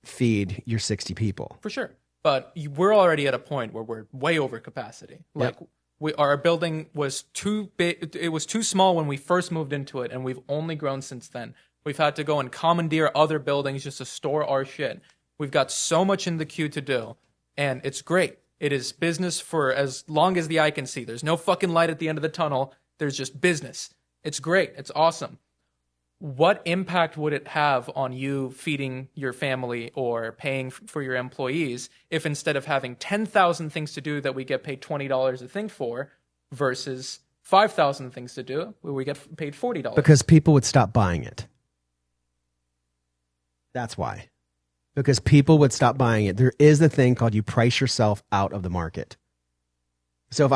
feed your 60 people. For sure. But we're already at a point where we're way over capacity. Like our building was too big. It was too small when we first moved into it, and we've only grown since then. We've had to go and commandeer other buildings just to store our shit. We've got so much in the queue to do, and it's great. It is business for as long as the eye can see. There's no fucking light at the end of the tunnel. There's just business. It's great. It's awesome. What impact would it have on you feeding your family or paying for your employees if instead of having 10,000 things to do that we get paid $20 a thing for versus 5,000 things to do where we get paid $40. Because people would stop buying it. That's why. Because people would stop buying it. There is a thing called you price yourself out of the market. So if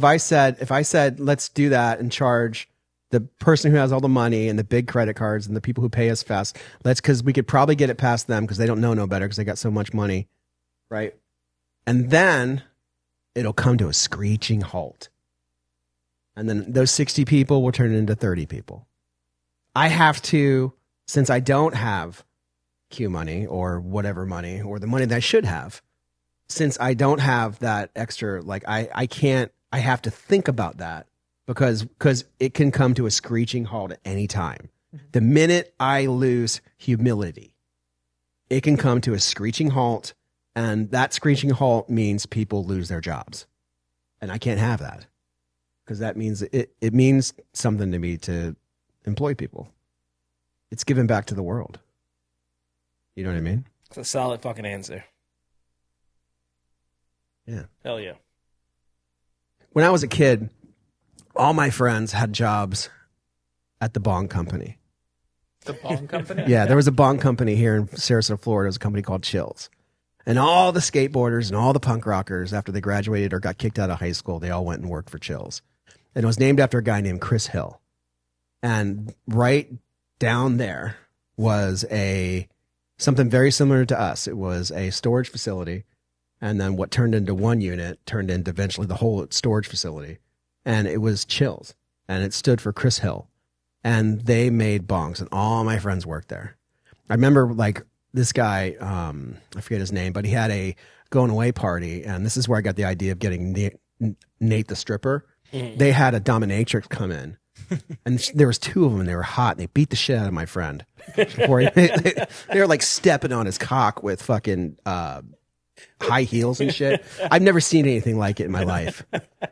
I said let's do that and charge the person who has all the money and the big credit cards and the people who pay us fast, because we could probably get it past them because they don't know no better because they got so much money, right? And then it'll come to a screeching halt. And then those 60 people will turn into 30 people. I have to, since I don't have Q money or whatever money or the money that I should have, since I don't have that extra, like I can't, I have to think about that because it can come to a screeching halt at any time. The minute I lose humility, it can come to a screeching halt, and that screeching halt means people lose their jobs. And I can't have that because that means it means something to me to employ people. It's giving back to the world. You know what I mean? It's a solid fucking answer. Yeah. Hell yeah. When I was a kid, all my friends had jobs at the bong company. The bong company? Yeah, there was a bong company here in Sarasota, Florida. It was a company called Chills. And all the skateboarders and all the punk rockers, after they graduated or got kicked out of high school, they all went and worked for Chills. And it was named after a guy named Chris Hill. And right down there was something very similar to us. It was a storage facility. And then what turned into one unit turned into eventually the whole storage facility. And it was Chills. And it stood for Chris Hill. And they made bongs. And all my friends worked there. I remember like this guy, I forget his name, but he had a going away party. And this is where I got the idea of getting Nate the stripper. They had a dominatrix come in. And there was two of them and they were hot. And they beat the shit out of my friend. Before they were like stepping on his cock with fucking... high heels and shit. I've never seen anything like it in my life.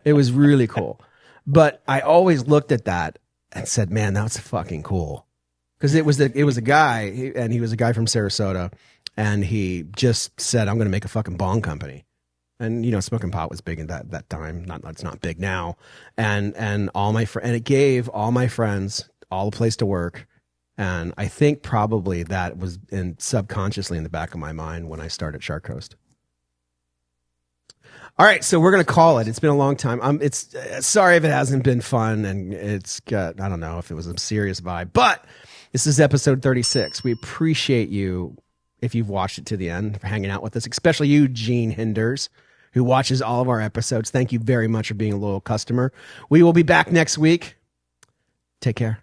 It was really cool. But I always looked at that and said, man, that's fucking cool. Because it was a guy, and he was a guy from Sarasota, and he just said, I'm going to make a fucking bong company. And, you know, smoking pot was big at that time. It's not big now. And all my and it gave all my friends all a place to work. And I think probably that was subconsciously in the back of my mind when I started Shark Coast. All right, so we're gonna call it. It's been a long time. It's sorry if it hasn't been fun, and it's got, I don't know if it was a serious vibe, but this is episode 36. We appreciate you if you've watched it to the end, for hanging out with us, especially you, Gene Hinders, who watches all of our episodes. Thank you very much for being a loyal customer. We will be back next week. Take care.